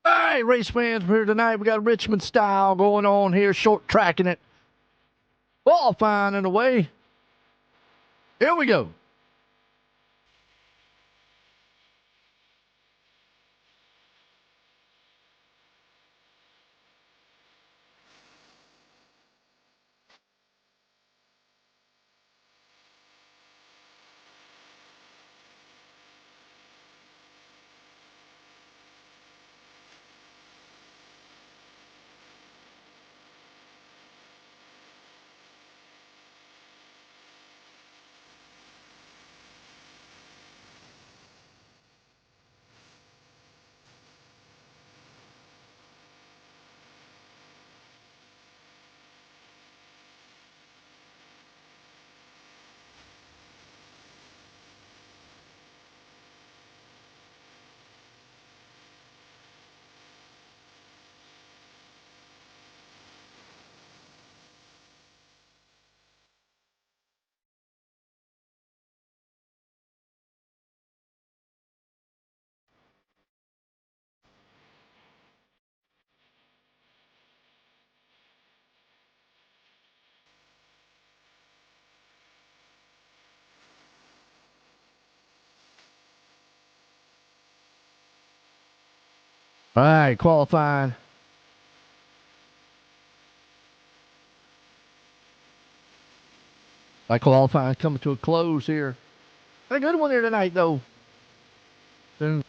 All right, race fans, we're here tonight. We got Richmond style going on here, short tracking it. Qualifying in a way. Here we go. All right, qualifying. Qualifying coming to a close here. Got a good one here tonight, though. Soon.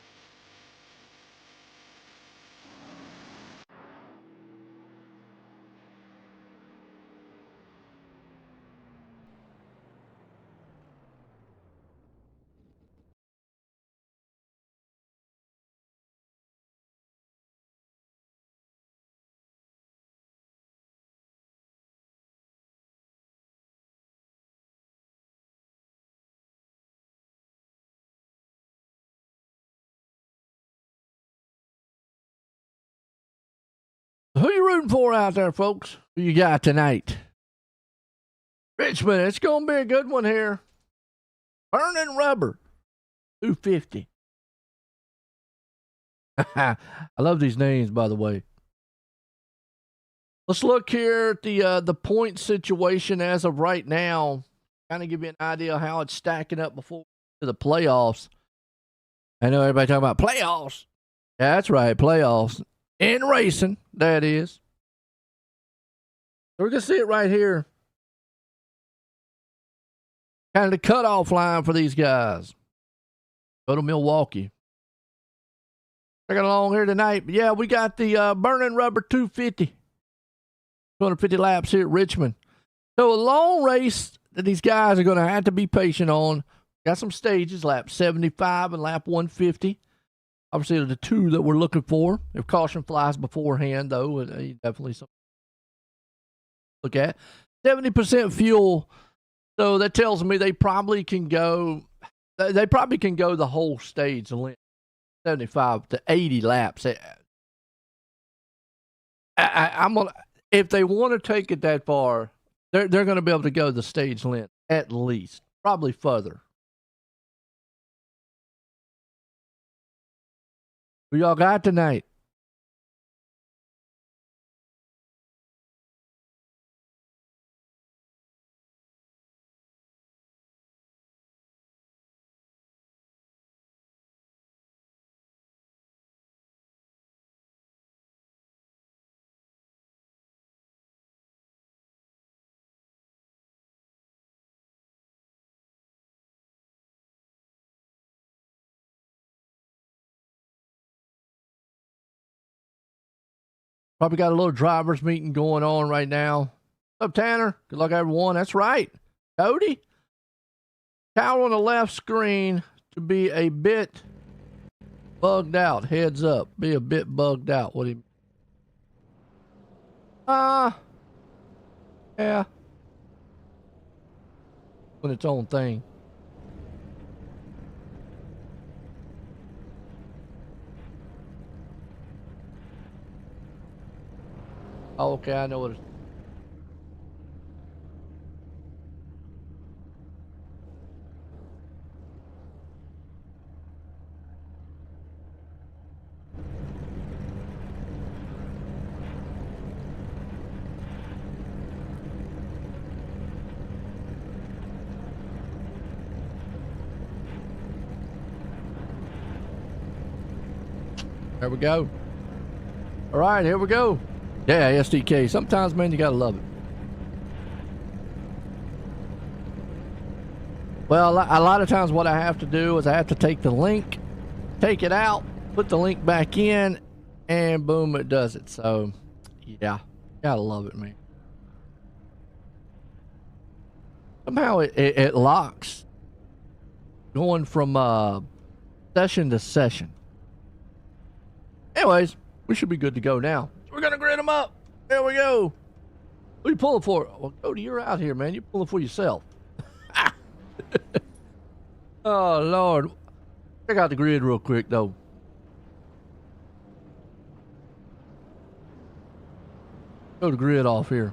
Who you rooting for out there, folks? Who you got tonight? Richmond, it's going to be a good one here. Burning Rubber, 250. I love these names, by the way. Let's look here at the point situation as of right now. Kind of give you an idea of how it's stacking up before to the playoffs. I know everybody talking about playoffs. Yeah, that's right, playoffs. In racing, that is. We're going to see it right here. Kind of the cutoff line for these guys. Go to Milwaukee. I got along here tonight. But yeah, we got the Burning Rubber 250. 250 laps here at Richmond. So a long race that these guys are going to have to be patient on. Got some stages, lap 75 and lap 150. Obviously, the two that we're looking for. If caution flies beforehand, though, definitely something to look at. 70% fuel. So that tells me they probably can go. They probably can go the whole stage length, 75 to 80 laps. I'm gonna, if they want to take it that far, they're going to be able to go the stage length at least, probably further. Who y'all got tonight? Probably got a little drivers meeting going on right now. What's up, Tanner? Good luck, everyone. That's right. Cody? Tower on the left screen to be a bit bugged out. Heads up. Be a bit bugged out. What do you... Yeah. Doing its own thing. Oh, okay, I know what it's... There we go. All right, here we go. Yeah, SDK. Sometimes, man, you gotta love it. Well, a lot of times what I have to do is I have to take the link, take it out, put the link back in, and boom, it does it. So, yeah, gotta love it, man. Somehow it locks going from session to session. Anyways, we should be good to go now. We're gonna grid them up. There we go. What are you pulling for? Well, Cody, you're out here, man. You're pulling for yourself. Oh, Lord. Check out the grid real quick, though. Go the grid off here.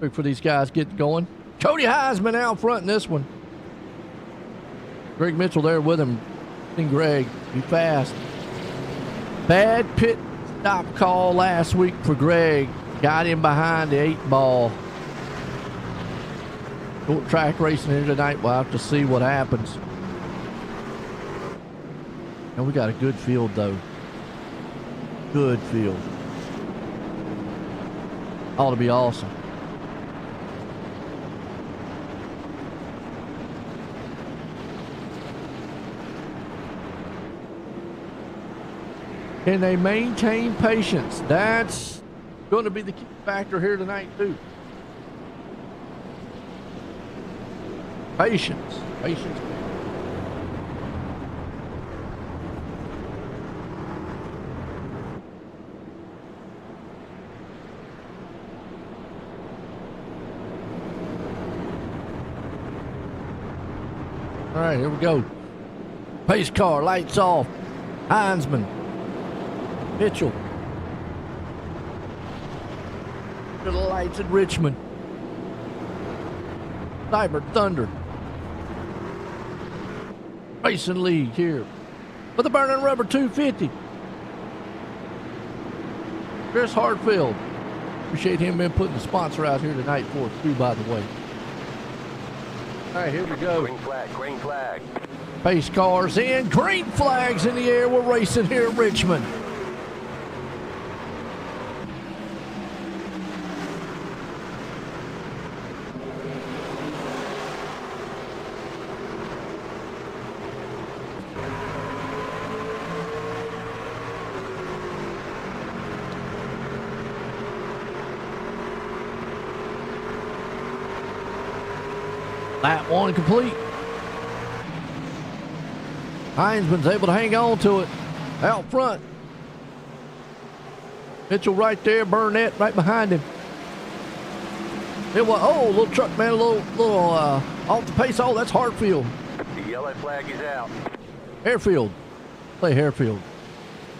Quick for these guys to get going. Cody Heisman out front in this one. Greg Mitchell there with him. And Greg, be fast. Bad pit stop call last week for Greg. Got him behind the 8-ball. Short track racing here tonight. We'll have to see what happens. And we got a good field, though. Good field. Ought to be awesome. Can they maintain patience? That's going to be the key factor here tonight, too. Patience. Patience. All right, here we go. Pace car, lights off. Heinzman. Mitchell. To the lights at Richmond. Cyberr Thunder. Racing lead here with the burning rubber 250. Chris Hartfield. Appreciate him been putting the sponsor out here tonight for us too, by the way. All right, here we go. Green flag, green flag. Pace cars in, green flags in the air. We're racing here at Richmond. Lap one complete. Heinzman's able to hang on to it out front. Mitchell right there, Burnett right behind him. It was, oh, little truck man, a little off the pace. Oh, that's Hartfield. The yellow flag is out. Airfield. Play Harefield.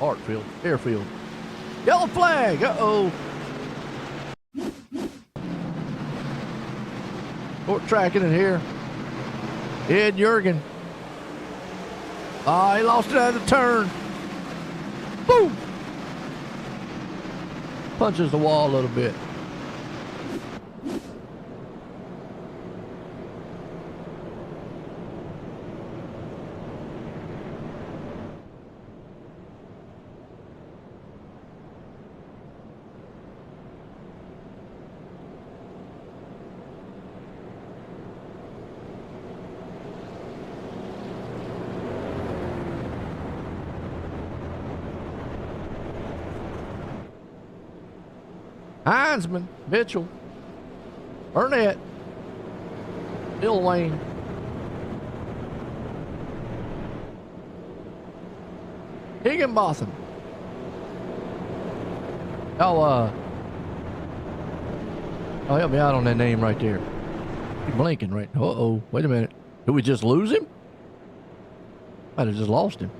Hartfield. Airfield. Yellow flag. Uh-oh. Short tracking it here. Ed Jurgen. Ah, he lost it out of the turn. Boom! Punches the wall a little bit. Heinzman, Mitchell, Burnett, Bill Wayne. Higginbotham. Oh, help me out on that name right there. He's blinking right. Uh-oh. Wait a minute. Did we just lose him? Might have just lost him.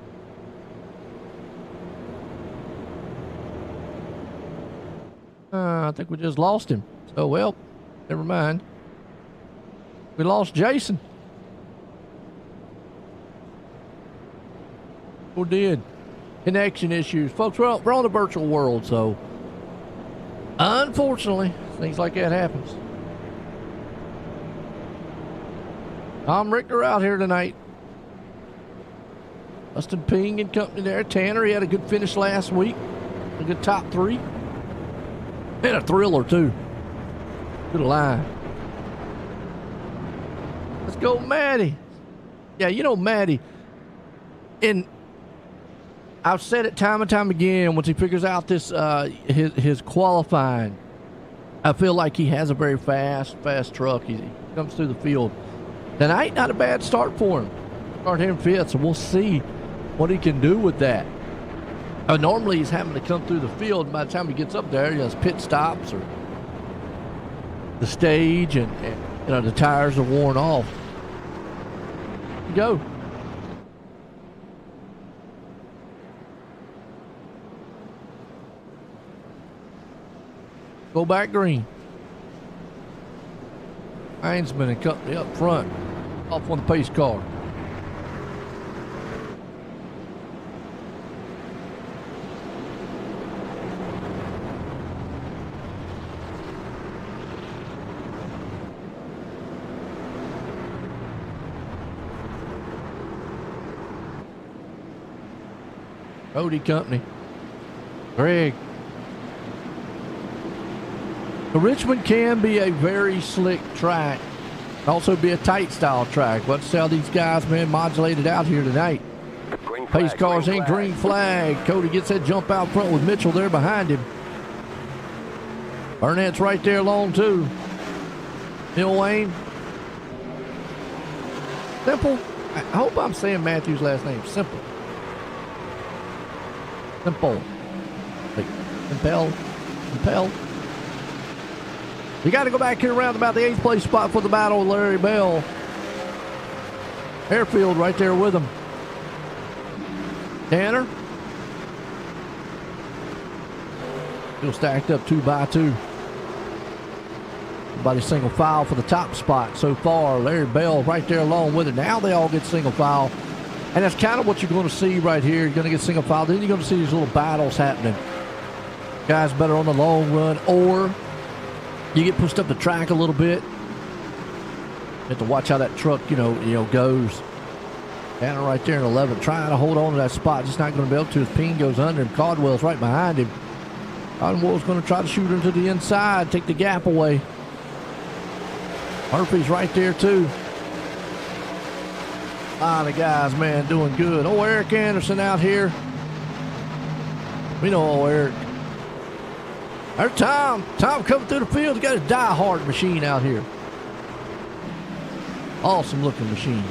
I think we just lost him. So, well, never mind. We lost Jason. We did. Connection issues. Folks, we're on the virtual world, so unfortunately, things like that happens. Tom Richter out here tonight. Dustin Ping and company there. Tanner, he had a good finish last week. A good top 3. And a thriller, too. Good line. Let's go, Maddie. Yeah, you know Maddie. And I've said it time and time again, once he figures out this, his qualifying, I feel like he has a very fast truck. He comes through the field. Tonight, not a bad start for him. Start him 5th, so we'll see what he can do with that. Normally, he's having to come through the field, and by the time he gets up there, his pit stops or the stage, and the tires are worn off. Go. Go back green. Heinzman and company up front. Off on the pace car. Cody company. Greg. The Richmond can be a very slick track. Also be a tight style track. Let's see how these guys, man, modulated out here tonight. Pace cars in, green flag. Cody gets that jump out front with Mitchell there behind him. Burnett's right there along too. Bill Wayne. Simple. I hope I'm saying Matthew's last name. Simple. Simple. Like, Impel. You got to go back here around about the 8th place spot for the battle with Larry Bell. Airfield right there with him. Tanner. Still stacked up 2 by 2. Everybody single file for the top spot so far. Larry Bell right there along with it. Now they all get single file. And that's kind of what you're going to see right here. You're going to get single file. Then you're going to see these little battles happening. Guys better on the long run, or you get pushed up the track a little bit. You have to watch how that truck, goes. Tanner right there in 11th, trying to hold on to that spot. Just not going to be able to. His Ping goes under him. Caldwell's right behind him. Caldwell's going to try to shoot him to the inside, take the gap away. Murphy's right there too. A lot of guys, man, doing good. Oh, Eric Anderson out here. We know Eric. There's Tom. Tom coming through the field. He got a die-hard machine out here. Awesome looking machine.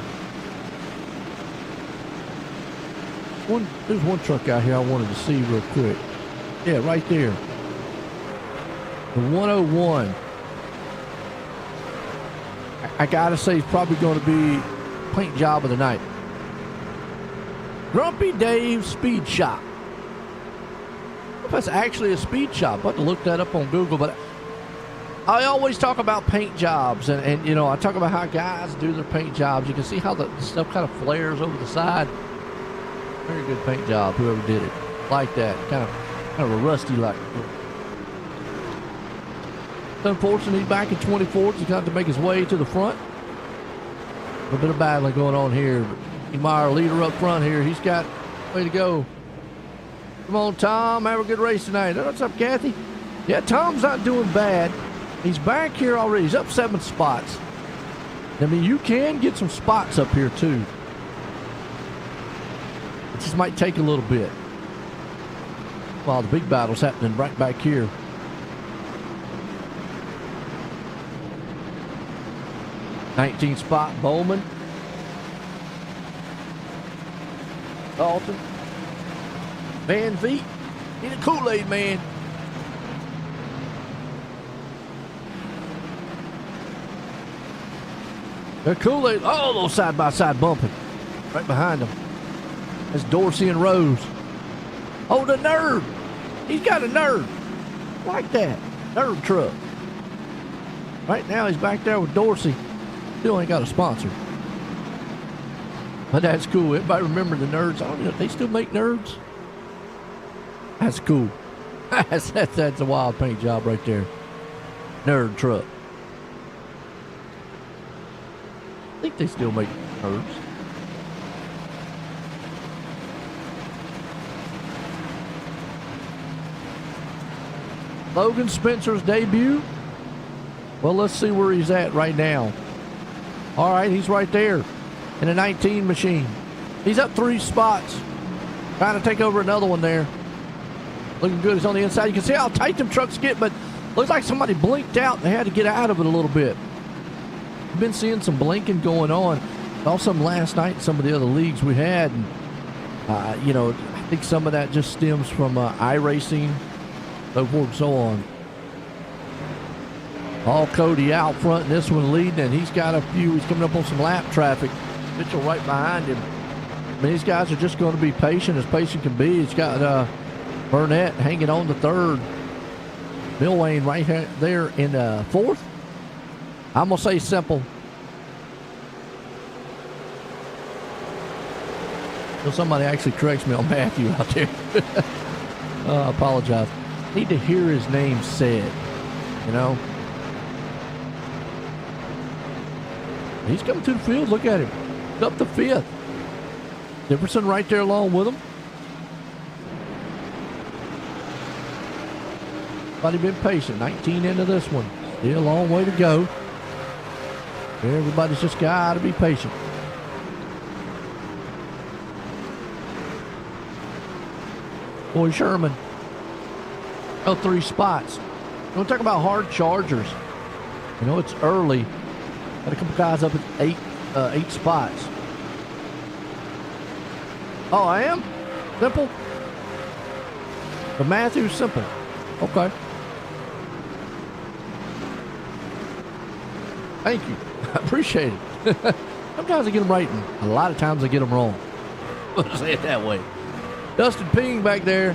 There's one truck out here I wanted to see real quick. Yeah, right there. The 101. I gotta say, it's probably going to be paint job of the night. Grumpy Dave's Speed Shop. I don't know if that's actually a speed shop. I'll have to look that up on Google, but I always talk about paint jobs, and I talk about how guys do their paint jobs. You can see how the stuff kind of flares over the side. Very good paint job, whoever did it. Like that. Kind of a rusty like. It's unfortunate he's back in 24th. He's got to make his way to the front. A little bit of battling going on here. Meyer, leader up front here. He's got way to go. Come on, Tom. Have a good race tonight. What's up, Kathy? Yeah, Tom's not doing bad. He's back here already. He's up 7 spots. I mean, you can get some spots up here, too. It just might take a little bit. While the big battle's happening right back here. 19 spot, Bowman. Dalton. Van Veet. He's a Kool-Aid man. They're Kool-Aid. Oh, those side-by-side bumping. Right behind them. That's Dorsey and Rose. Oh, the nerd. He's got a nerd. Like that. Nerd truck. Right now he's back there with Dorsey. Still ain't got a sponsor. But that's cool. Everybody remember the nerds. I don't know if they still make nerds. That's cool. That's a wild paint job right there. Nerd truck. I think they still make nerds. Logan Spencer's debut. Well, let's see where he's at right now. All right, he's right there in a 19 machine. He's up 3 spots. Trying to take over another one there. Looking good. He's on the inside. You can see how tight them trucks get, but looks like somebody blinked out and they had to get out of it a little bit. I've been seeing some blinking going on. Saw some last night in some of the other leagues we had. And, I think some of that just stems from iRacing, so forth and so on. All Cody out front, and this one leading, and he's got a few. He's coming up on some lap traffic. Mitchell right behind him. I mean, these guys are just going to be patient as patient can be. He's got Burnett hanging on to third. Milwayne right there in fourth. I'm going to say simple. So somebody actually corrects me on Matthew out there. I apologize. Need to hear his name said, you know. He's coming to the field. Look at him. He's up to 5th. Dickerson right there along with him. Everybody been patient. 19 into this one. Still a long way to go. Everybody's just got to be patient. Boy Sherman. Oh, 3 spots. We'll talk about hard chargers. You know, it's early. Got a couple guys up at 8 spots. Oh, I am? Simple? The Matthews simple. Okay. Thank you. I appreciate it. Sometimes I get them right, and a lot of times I get them wrong. Let's say it that way. Dustin Ping back there.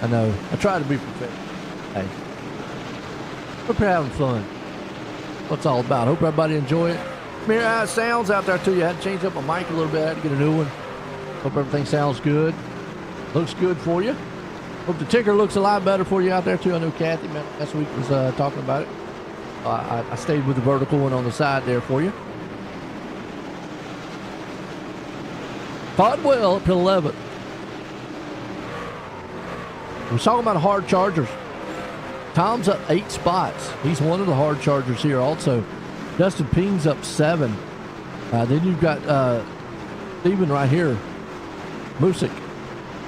I know. I try to be perfect. Hey. Hope you're having fun. What it's all about. Hope everybody enjoy it. Come here, how it sounds out there too. You had to change up my mic a little bit. I had to get a new one. Hope everything sounds good. Looks good for you. Hope the ticker looks a lot better for you out there too. I know Kathy last week was talking about it. I stayed with the vertical one on the side there for you. Caldwell up to 11th. We're talking about hard chargers. Tom's up 8 spots. He's one of the hard chargers here also. Dustin Ping's up 7. Then you've got Steven right here. Music.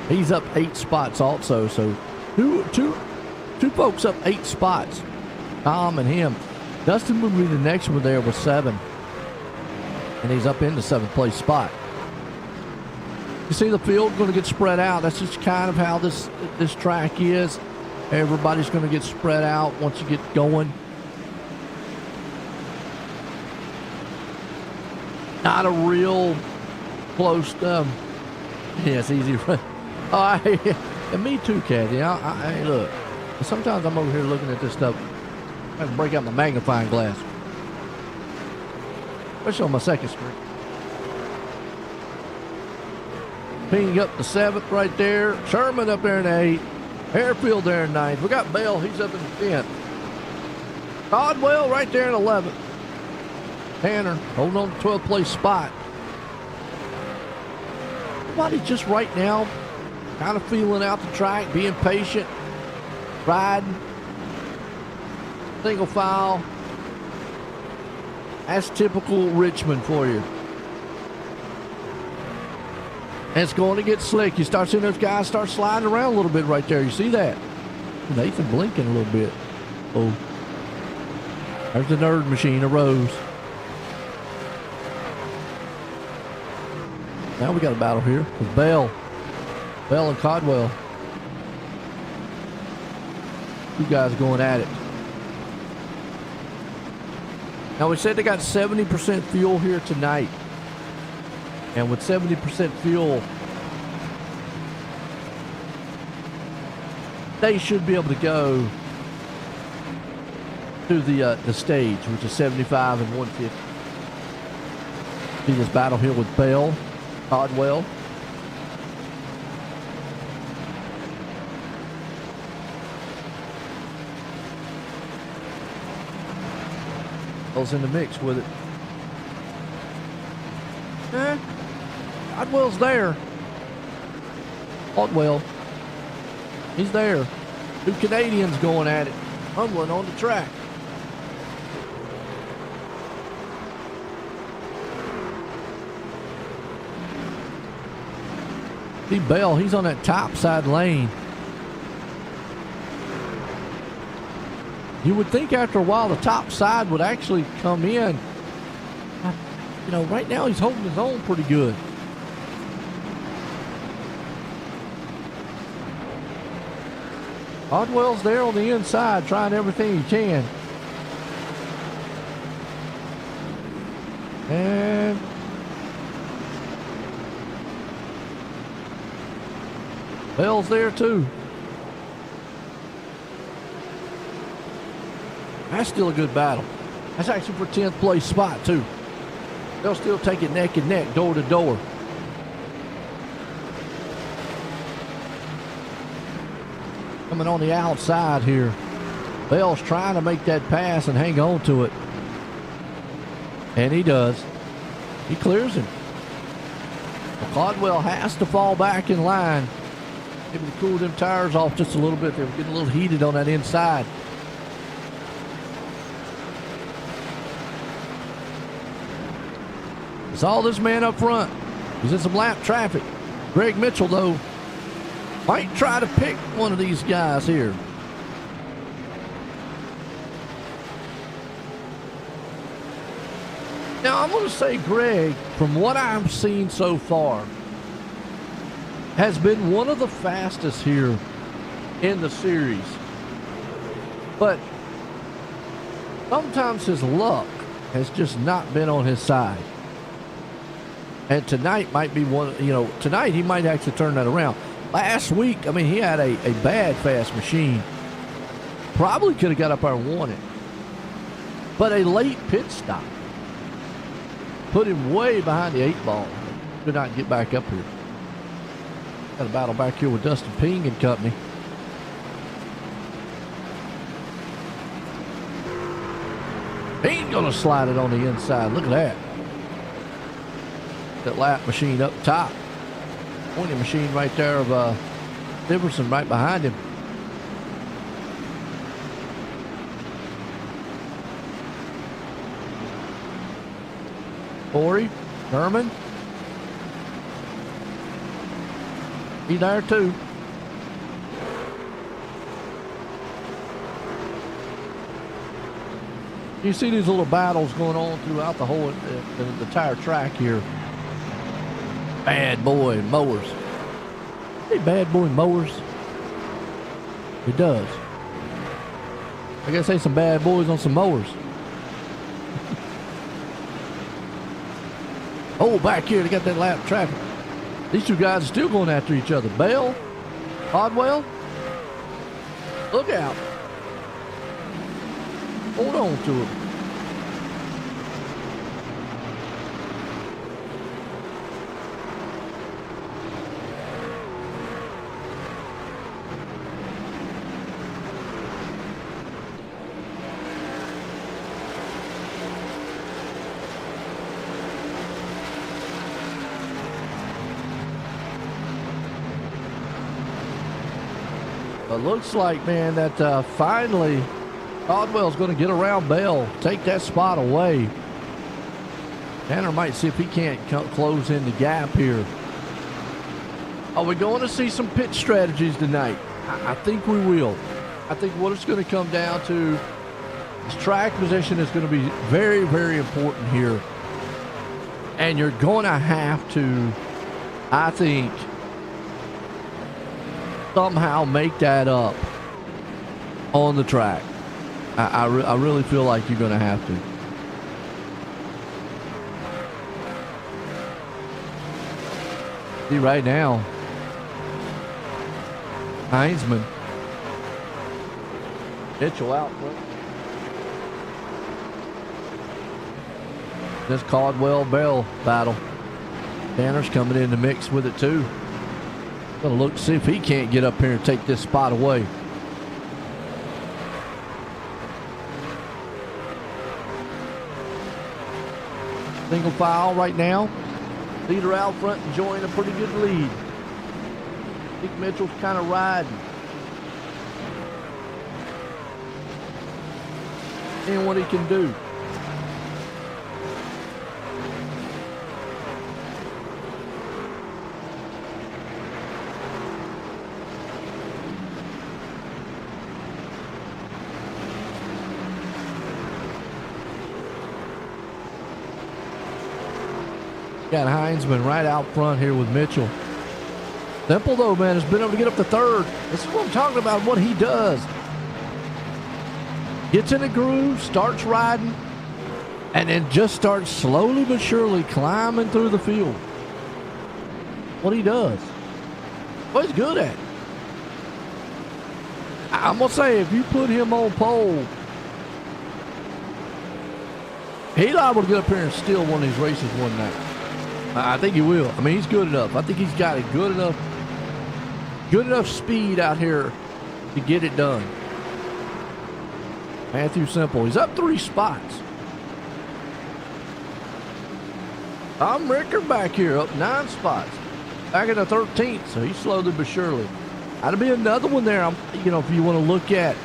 He's up 8 spots also. So two folks up 8 spots. Tom and him. Dustin would be the next one there with 7. And he's up in the 7th place spot. You see the field going to get spread out. That's just kind of how this track is. Everybody's going to get spread out once you get going. Not a real close. Yeah, it's easy. And me too, Kathy. I look. Sometimes I'm over here looking at this stuff. I have to break out my magnifying glass, especially on my second screen. Ping up the 7th right there. Sherman up there in 8th. Harefield there in 9th. We got Bell. He's up in 10th. Caldwell right there in 11th. Tanner holding on to 12th place spot. Everybody just right now kind of feeling out the track, being patient, riding, single file. That's typical Richmond for you. And it's going to get slick. You start seeing those guys start sliding around a little bit right there. You see that? Nathan blinking a little bit. Oh. There's the nerd machine, a Rose. Now we got a battle here with Bell and Codwell. You guys going at it. Now we said they got 70% fuel here tonight. And with 70% fuel, they should be able to go to the stage, which is 75 and 150. See this battle here with Bell, Codwell. Bell's in the mix with it. Codwell's there. Codwell. He's there. Two Canadians going at it. Rumbling on the track. See Bell, he's on that top side lane. You would think after a while the top side would actually come in. You know, right now he's holding his own pretty good. Codwell's there on the inside trying everything he can. And Bell's there too. That's still a good battle. That's actually for 10th place spot too. They'll still take it neck and neck, door to door. Coming on the outside here. Bell's trying to make that pass and hang on to it. And he does. He clears him. Well, Codwell has to fall back in line. Maybe to cool them tires off just a little bit. They were getting a little heated on that inside. It's all this man up front. He's in some lap traffic. Greg Mitchell, though, might try to pick one of these guys here. Now, I'm going to say Greg, from what I've seen so far, has been one of the fastest here in the series. But sometimes his luck has just not been on his side. And tonight might be one, you know, tonight he might actually turn that around. Last week, I mean, he had a bad fast machine. Probably could have got up there and won it. But a late pit stop put him way behind the 8 ball. Could not get back up here. Got a battle back here with Dustin Ping and company. Ping gonna slide it on the inside. Look at that. That lap machine up top. Pointing machine right there of Iverson right behind him. Corey, Herman. He's there too. You see these little battles going on throughout the whole the entire track here. Bad boy mowers. Hey, bad boy mowers. It does. I gotta say some bad boys on some mowers. Oh, back here they got that lap traffic. These two guys are still going after each other. Bell, Codwell. Look out. Hold on to him. It looks like, man, that finally Codwell's going to get around Bell, take that spot away. Tanner might see if he can't close in the gap here. Are we going to see some pit strategies tonight? I think we will. I think what it's going to come down to is track position is going to be very, very important here. And you're going to have to I think somehow make that up on the track. I really feel like you're going to have to. See right now, Heinzman, Mitchell out front. This Caldwell-Bell battle. Tanner's coming in the mix with it too. Gonna look to see if he can't get up here and take this spot away. Single file right now. Leader out front enjoying a pretty good lead. I think Mitchell's kind of riding. Seeing what he can do. Got Heinzman right out front here with Mitchell. Simple though, man, has been able to get up to third. This is what I'm talking about, what he does. Gets in a groove, starts riding, and then just starts slowly but surely climbing through the field. What he does. What he's good at. I'm going to say, if you put him on pole, he's liable to get up here and steal one of these races one night. I think he will. I mean, he's good enough. I think he's got a good enough speed out here to get it done. Matthew Simple, he's up 3 spots. Tom Ricker back here, up 9 spots. Back in the 13th, so he's slowly but surely. That'll be another one there, if you want to look at,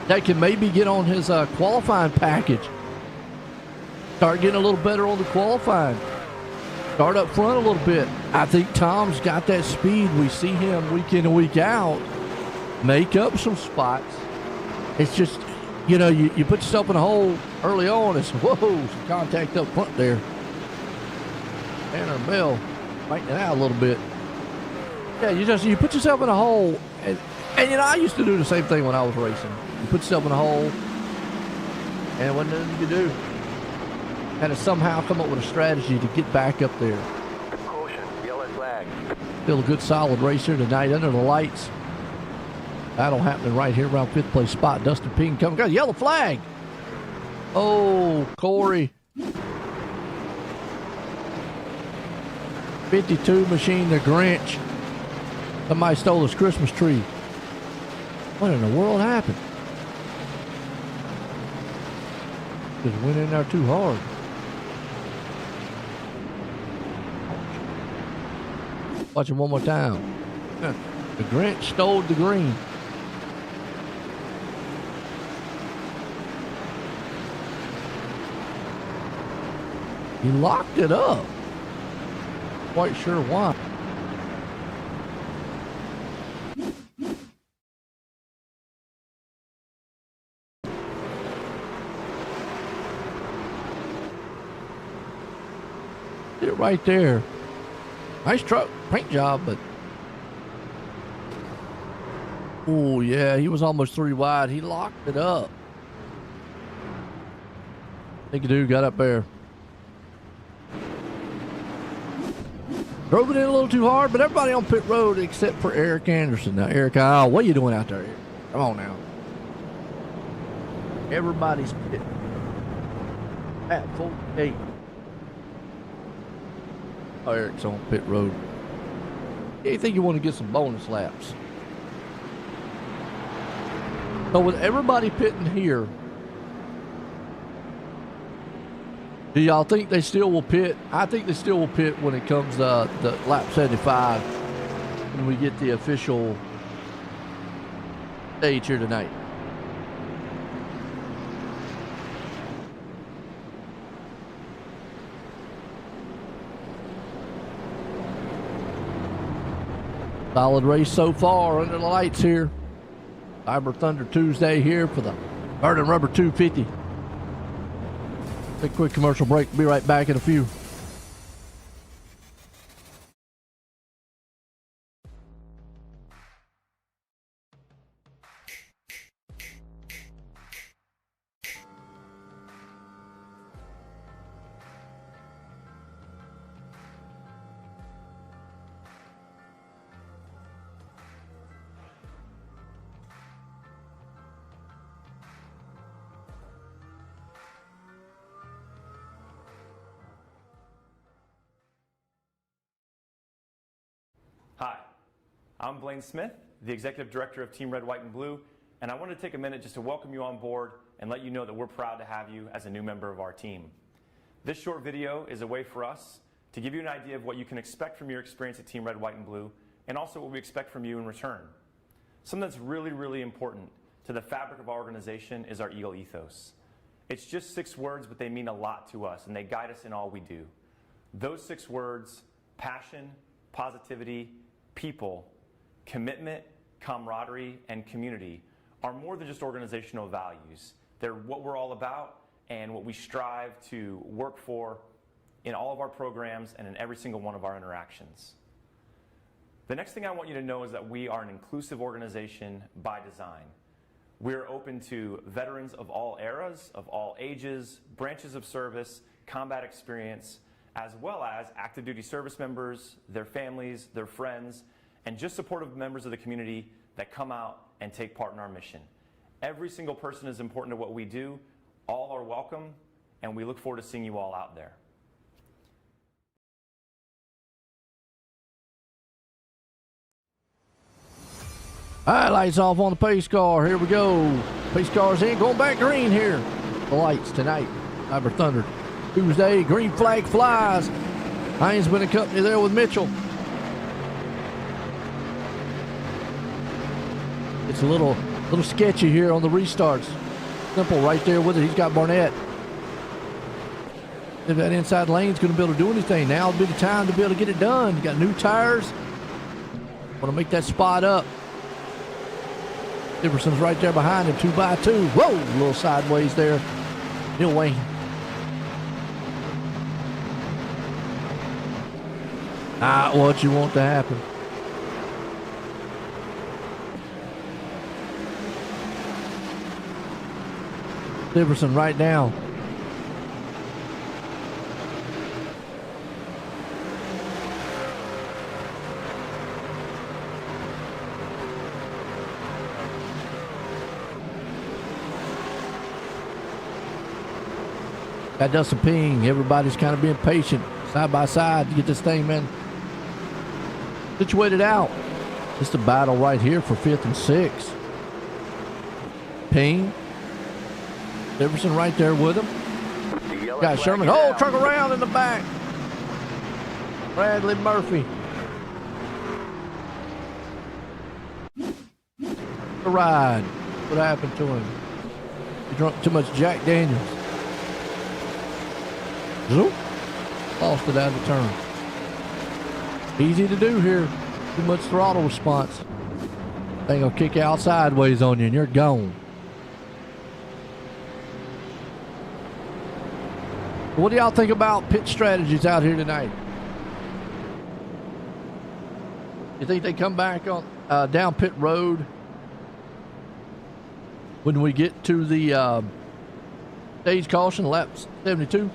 that can maybe get on his qualifying package. Start getting a little better on the qualifying. Start up front a little bit. I think Tom's got that speed. We see him week in and week out make up some spots. It's just, you put yourself in a hole early on. It's, whoa, some contact up front there. Tanner Bell fighting it out a little bit. Yeah, you put yourself in a hole. And I used to do the same thing when I was racing. You put yourself in a hole, and there wasn't nothing you could do. Had to somehow come up with a strategy to get back up there. Caution, yellow flag. Still a good solid race here tonight under the lights. Battle happening right here around 5th place spot. Dustin Ping coming. Got a yellow flag. Oh, Corey. 52 machine, the Grinch. Somebody stole his Christmas tree. What in the world happened? Just went in there too hard. Watch it one more time. The Grinch stole the green. He locked it up. Quite sure why. It right there. Nice truck, paint job, but oh yeah, he was almost 3 wide. He locked it up. I think the dude got up there. Drove it in a little too hard, but everybody on pit road except for Eric Anderson. Now, Eric, what are you doing out there? Come on now. Everybody's pit at 48. Oh, Eric's on pit road. You think you want to get some bonus laps? So with everybody pitting here, do y'all think they still will pit? I think they still will pit when it comes to the lap 75 when we get the official stage here tonight. Solid race so far under the lights here. Cyberr Thunder Tuesday here for the Burning Rubber 250. Take a quick commercial break. Be right back in a few. I'm Blaine Smith, the Executive Director of Team Red, White, and Blue, and I wanted to take a minute just to welcome you on board and let you know that we're proud to have you as a new member of our team. This short video is a way for us to give you an idea of what you can expect from your experience at Team Red, White, and Blue, and also what we expect from you in return. Something that's really, really important to the fabric of our organization is our Eagle ethos. It's just 6 words, but they mean a lot to us, and they guide us in all we do. Those 6 words: passion, positivity, people, commitment, camaraderie, and community are more than just organizational values. They're what we're all about and what we strive to work for in all of our programs and in every single one of our interactions. The next thing I want you to know is that we are an inclusive organization by design. We're open to veterans of all eras, of all ages, branches of service, combat experience, as well as active duty service members, their families, their friends, and just supportive members of the community that come out and take part in our mission. Every single person is important to what we do. All are welcome, and we look forward to seeing you all out there. All right, lights off on the pace car. Here we go. Pace car's in, going back green here. The lights tonight. Cyberr Thunder. Tuesday, green flag flies. Hines been in company there with Mitchell. It's a little sketchy here on the restarts. Simple right there with it. He's got Barnett. If that inside lane's going to be able to do anything, now would be the time to be able to get it done. You got new tires. Want to make that spot up. Iverson's right there behind him, 2x2. Whoa, a little sideways there. Neil Wayne. Not what you want to happen. Iverson right now. That does some ping. Everybody's kind of being patient, side by side, to get this thing, man, situated out. Just a battle right here for 5th and 6th. Ping. Iverson right there with him. Got Sherman. Oh, truck around in the back. Bradley Murphy. The ride. What happened to him? He drunk too much Jack Daniels. Zoop. Lost it out of the turn. Easy to do here. Too much throttle response. Thing will kick out sideways on you and you're gone. What do y'all think about pit strategies out here tonight? You think they come back on down pit road when we get to the stage caution, lap 72?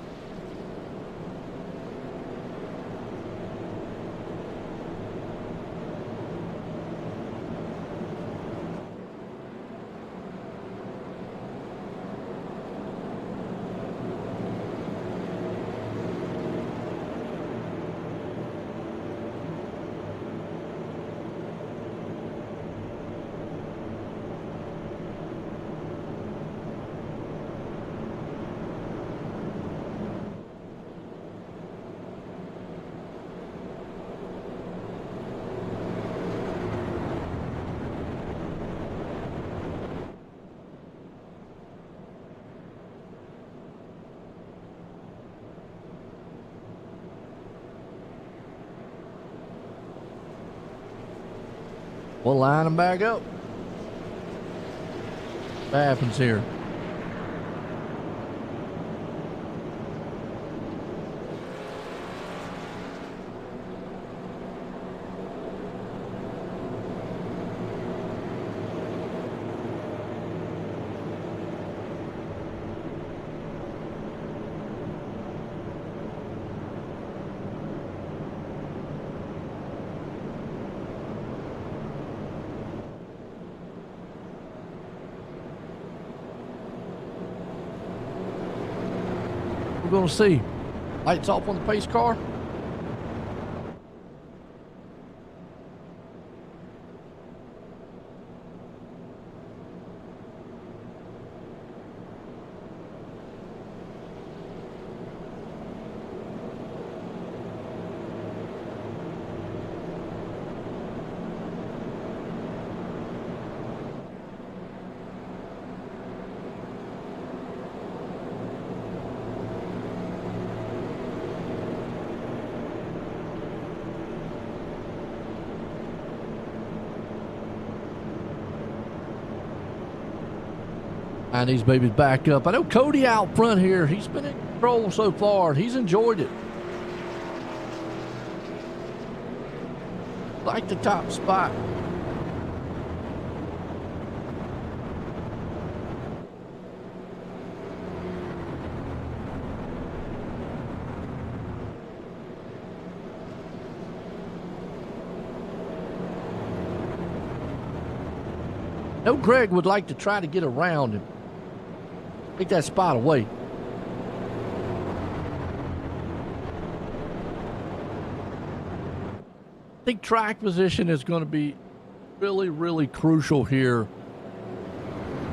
We'll line them back up. What happens here? We're going to see. Lights off on the pace car. And these babies back up. I know Cody out front here. He's been in control so far. He's enjoyed it. Like the top spot. I know Greg would like to try to get around him. Take that spot away. I think track position is going to be really, really crucial here.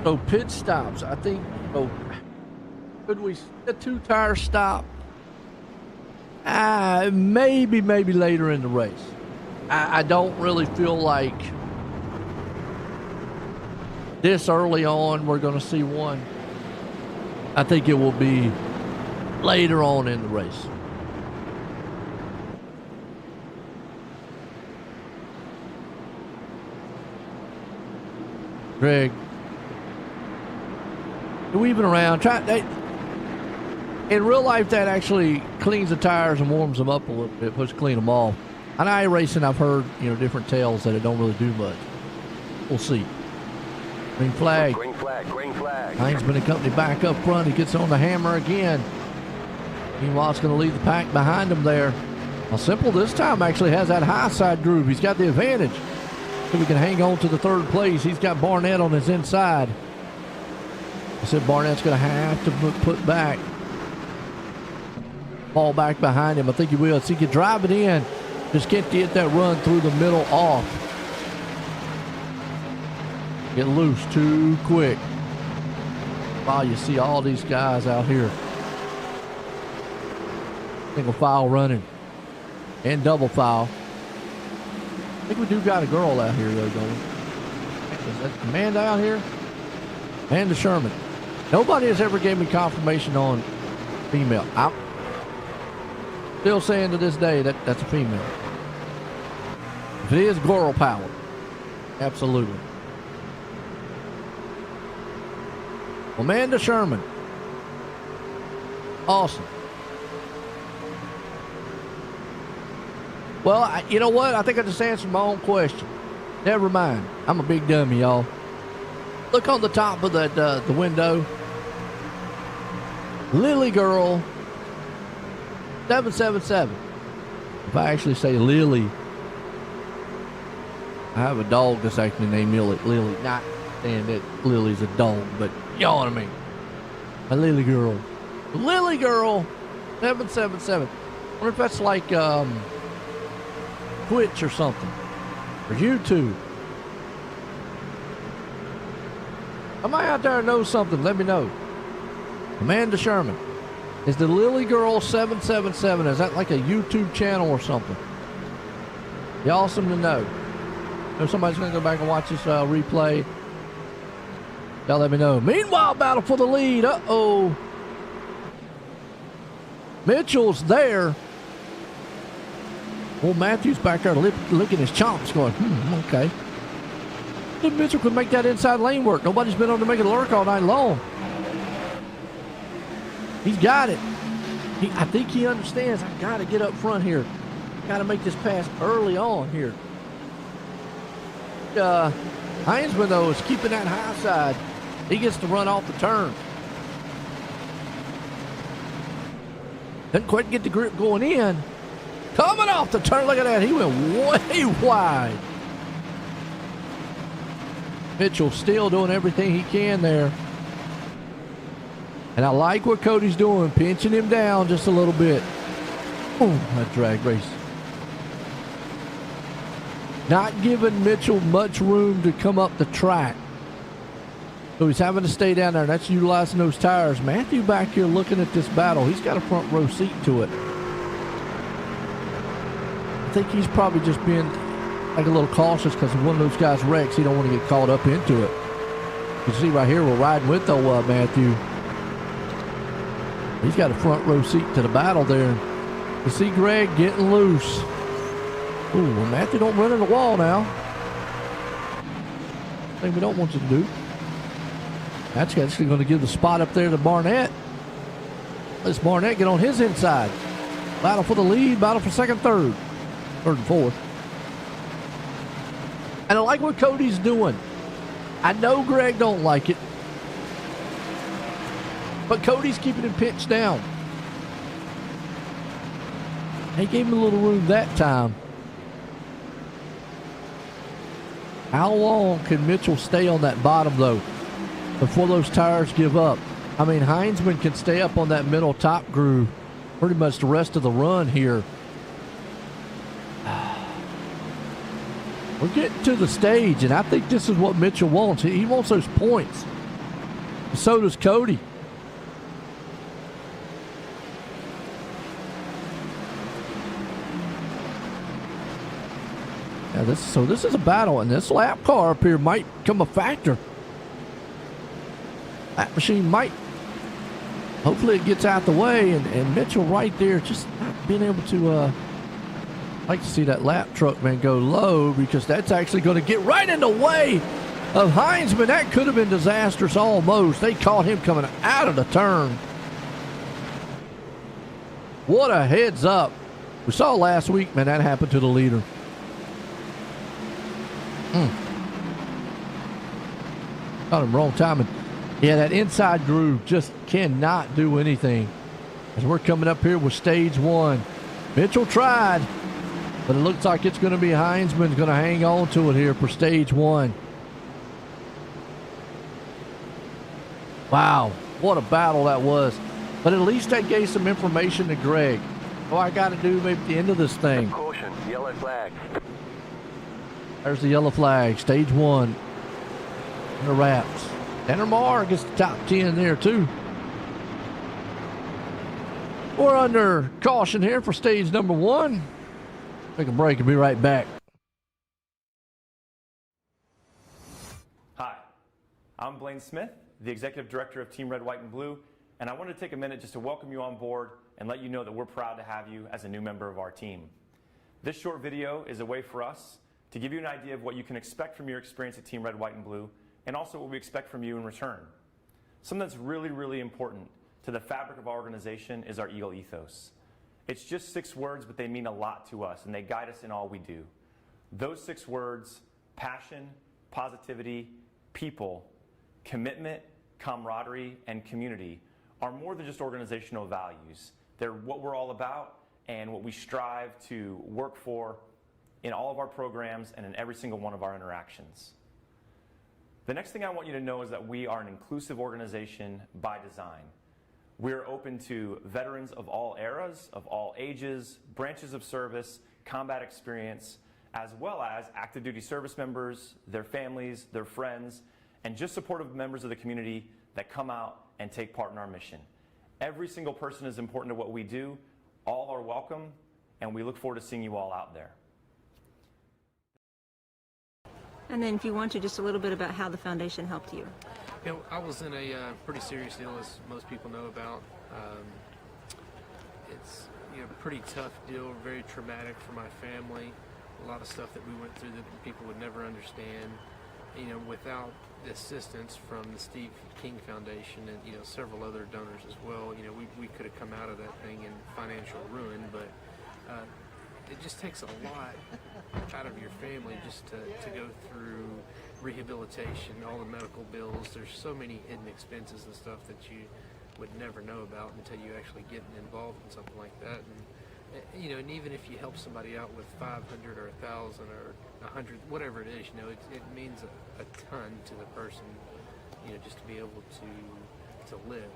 So pit stops, I think, could we a 2-tire stop? Maybe later in the race. I don't really feel like this early on we're going to see one. I think it will be later on in the race. Greg, weaving around. In real life, that actually cleans the tires and warms them up a little bit, puts clean them off. On iRacing, I've heard different tales that it don't really do much. We'll see. Green flag. Green flag, green flag. Heinzman and company back up front. He gets on the hammer again. Meanwhile, it's going to leave the pack behind him there. Well, Simple this time actually has that high side groove. He's got the advantage. So we can hang on to the third place. He's got Barnett on his inside. I said Barnett's going to have to put back. Ball back behind him. I think he will. So he can drive it in. Just can't get that run through the middle off. Get loose too quick. Wow, you see all these guys out here. Single file running. And double file. I think we do got a girl out here though, don't we? Is that Amanda out here? Amanda Sherman. Nobody has ever gave me confirmation on female. I'm still saying to this day that that's a female. If it is, girl power. Absolutely. Amanda Sherman. Awesome. Well, you know what? I think I just answered my own question. Never mind. I'm a big dummy, y'all. Look on the top of that the window. Lily Girl 777. If I actually say Lily, I have a dog that's actually named Lily. Not saying that Lily's a dog, but you know what I mean. A Lily Girl. Lily Girl 777. I wonder if that's like Twitch or something, or YouTube. Somebody out there knows something, let me know. Amanda Sherman. Is the Lily Girl 777, is that like a YouTube channel or something? Be awesome to know. If somebody's going to go back and watch this replay, y'all let me know. Meanwhile, battle for the lead. Uh-oh. Mitchell's there. Well, Matthews back there licking his chops going, okay. If Mitchell could make that inside lane work. Nobody's been able to make it lurk all night long. He's got it. I think he understands. I got to get up front here. Got to make this pass early on here. Heinzman, though, is keeping that high side. He gets to run off the turn. Doesn't quite get the grip going in. Coming off the turn. Look at that. He went way wide. Mitchell still doing everything he can there. And I like what Cody's doing, pinching him down just a little bit. Boom, that drag race. Not giving Mitchell much room to come up the track. So he's having to stay down there, and that's utilizing those tires. Matthew back here looking at this battle. He's got a front row seat to it. I think he's probably just being like a little cautious because if one of those guys wrecks, he don't want to get caught up into it. You see right here, we're riding with Matthew. He's got a front row seat to the battle there. You see Greg getting loose. Ooh, well, Matthew, don't run in the wall now. Thing we don't want you to do. That's actually going to give the spot up there to Barnett. Let's Barnett get on his inside. Battle for the lead, battle for second, third and fourth. And I like what Cody's doing. I know Greg don't like it, but Cody's keeping him pinched down. He gave him a little room that time. How long can Mitchell stay on that bottom, though, before those tires give up? I mean, Heinzman can stay up on that middle top groove pretty much the rest of the run here. We're getting to the stage, and I think this is what Mitchell wants. He wants those points. So does Cody. Yeah, this is a battle, and this lap car up here might become a factor. That machine might. Hopefully it gets out the way, and Mitchell right there just not being able to. Like to see that lap truck, man, go low, because that's actually going to get right in the way of Heinzman. That could have been disastrous almost. They caught him coming out of the turn. What a heads up. We saw last week, man, that happened to the leader. Got him wrong timing. Yeah, that inside groove just cannot do anything. As we're coming up here with stage one. Mitchell tried, but it looks like it's going to be Heinzman's going to hang on to it here for stage one. Wow, what a battle that was. But at least that gave some information to Greg. What I got to do maybe at the end of this thing. Caution, yellow flag. There's the yellow flag, stage one. In the wraps. Tanner Marr gets the top 10 there too. We're under caution here for stage number one. Take a break and be right back. Hi, I'm Blaine Smith, the Executive Director of Team Red, White, and Blue, and I wanted to take a minute just to welcome you on board and let you know that we're proud to have you as a new member of our team. This short video is a way for us to give you an idea of what you can expect from your experience at Team Red, White, and Blue, and also what we expect from you in return. Something that's really, really important to the fabric of our organization is our Eagle ethos. It's just 6 words, but they mean a lot to us, and they guide us in all we do. Those 6 words, passion, positivity, people, commitment, camaraderie, and community, are more than just organizational values. They're what we're all about and what we strive to work for in all of our programs and in every single one of our interactions. The next thing I want you to know is that we are an inclusive organization by design. We're open to veterans of all eras, of all ages, branches of service, combat experience, as well as active duty service members, their families, their friends, and just supportive members of the community that come out and take part in our mission. Every single person is important to what we do. All are welcome, and we look forward to seeing you all out there. And then if you want to, just a little bit about how the foundation helped you. You know, I was in a pretty serious deal, as most people know about. It's a pretty tough deal, very traumatic for my family. A lot of stuff that we went through that people would never understand. Without the assistance from the Steve King Foundation and several other donors as well, we could have come out of that thing in financial ruin. But it just takes a lot out of your family just to go through rehabilitation, all the medical bills. There's so many hidden expenses and stuff that you would never know about until you actually get involved in something like that. And and even if you help somebody out with 500 or 1,000 or 100, whatever it is, it means a ton to the person, just to be able to live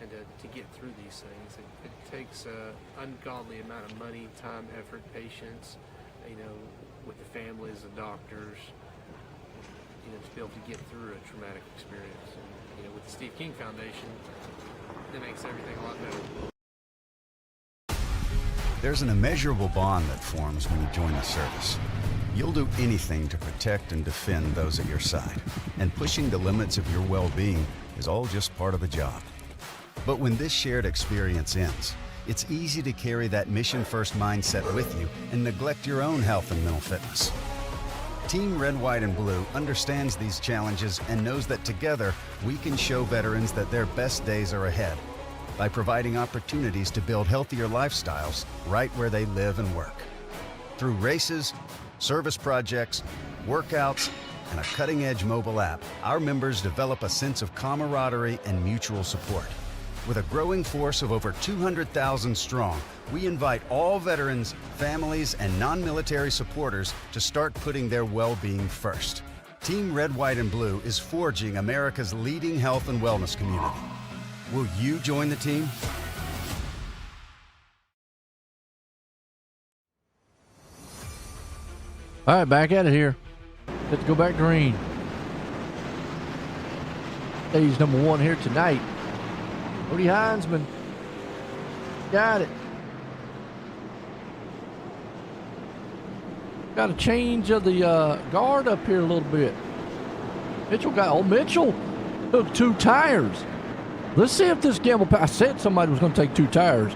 and to get through these things. It takes an ungodly amount of money, time, effort, patience, with the families, the doctors, to be able to get through a traumatic experience. And, with the Steve King Foundation, it makes everything a lot better. There's an immeasurable bond that forms when you join the service. You'll do anything to protect and defend those at your side, and pushing the limits of your well-being is all just part of the job. But when this shared experience ends, it's easy to carry that mission-first mindset with you and neglect your own health and mental fitness. Team Red, White, and Blue understands these challenges and knows that together we can show veterans that their best days are ahead by providing opportunities to build healthier lifestyles right where they live and work. Through races, service projects, workouts, and a cutting-edge mobile app, our members develop a sense of camaraderie and mutual support. With a growing force of over 200,000 strong, we invite all veterans, families, and non-military supporters to start putting their well-being first. Team Red, White, and Blue is forging America's leading health and wellness community. Will you join the team? All right, back at it here. Let's go back green. Stage number 1 here tonight. Cody Heinzman got it. Got a change of the guard up here a little bit. Mitchell took 2 tires. Let's see if this gamble. I said somebody was going to take 2 tires.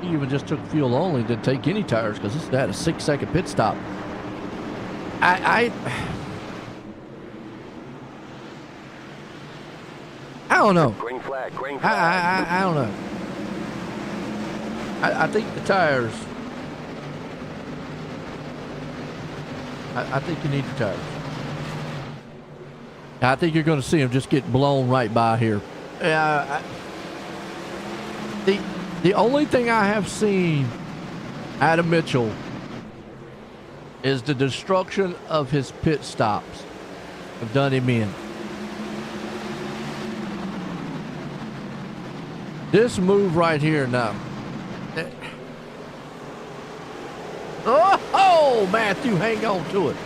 He even just took fuel only, didn't take any tires because this had a 6-second pit stop. I don't know. Green flag, green flag. I don't know. I think the tires. I think you need the tires. I think you're going to see them just get blown right by here. The only thing I have seen out of Mitchell is the destruction of his pit stops have done him in. This move right here now. Oh, Matthew, hang on to it.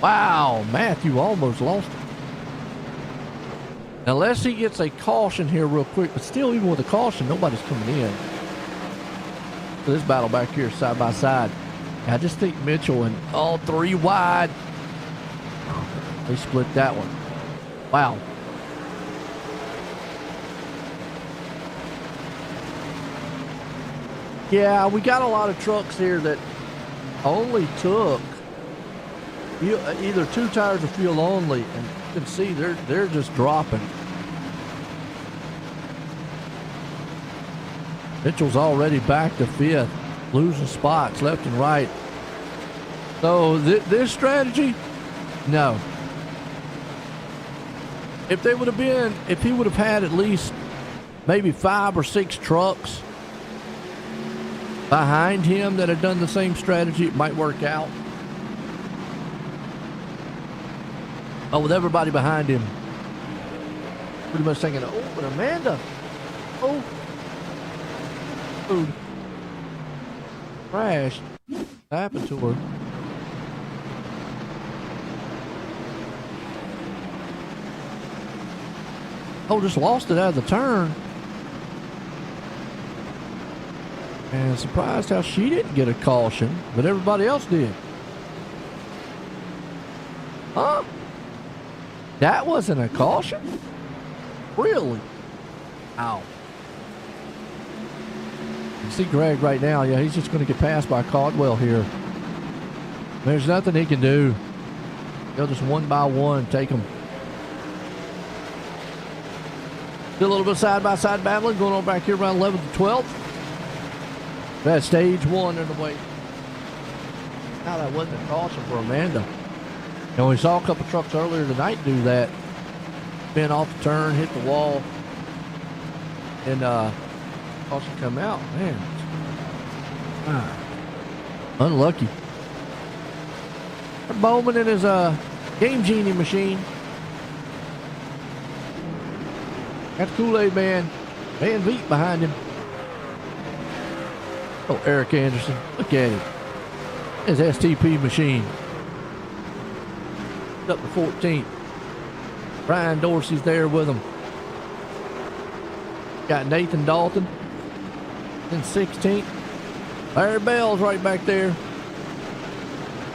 Wow, Matthew almost lost it. Unless he gets a caution here real quick, but still, even with a caution, nobody's coming in. So this battle back here, side by side. I just think Mitchell and all 3 wide. They split that one. Wow. Yeah, we got a lot of trucks here that only took either 2 tires of fuel only, and you can see they're just dropping. Mitchell's already back to 5th, losing spots left and right. So this strategy, no. If he would have had at least maybe 5 or 6 trucks behind him that had done the same strategy, it might work out. Oh, with everybody behind him, pretty much thinking, oh, but Amanda, oh, crashed. What happened to her? Oh, just lost it out of the turn. And surprised how she didn't get a caution, but everybody else did. Huh? That wasn't a caution? Really? Ow. You see Greg right now, yeah, he's just going to get passed by Caldwell here. There's nothing he can do. They'll just one by one take them. Still a little bit side-by-side battling going on back here around 11th to 12th. That's stage 1 in the way. Now that wasn't a caution for Amanda. And we saw a couple trucks earlier tonight do that. Spin off the turn, hit the wall, and caution come out. Man, unlucky. Bowman in his Game Genie machine. Got the Kool-Aid Man, Van Veet behind him. Oh, Eric Anderson, look at him. His STP machine. Up to 14th. Brian Dorsey's there with him. Got Nathan Dalton in 16th. Larry Bell's right back there.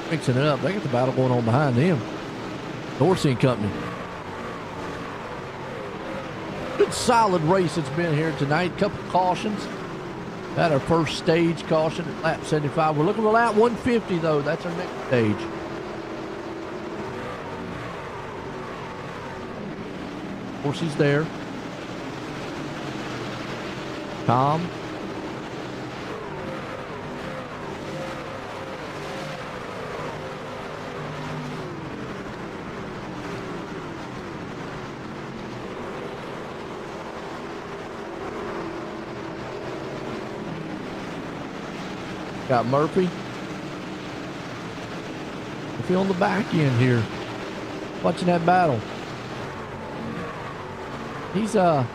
Mixing it up. They got the battle going on behind him. Dorsey and company. Good solid race it's been here tonight. Couple cautions. Got our first stage caution at lap 75. We're looking for lap 150 though. That's our next stage. Of course, he's there. Tom. Got Murphy. Murphy on the back end here. Watching that battle. He's in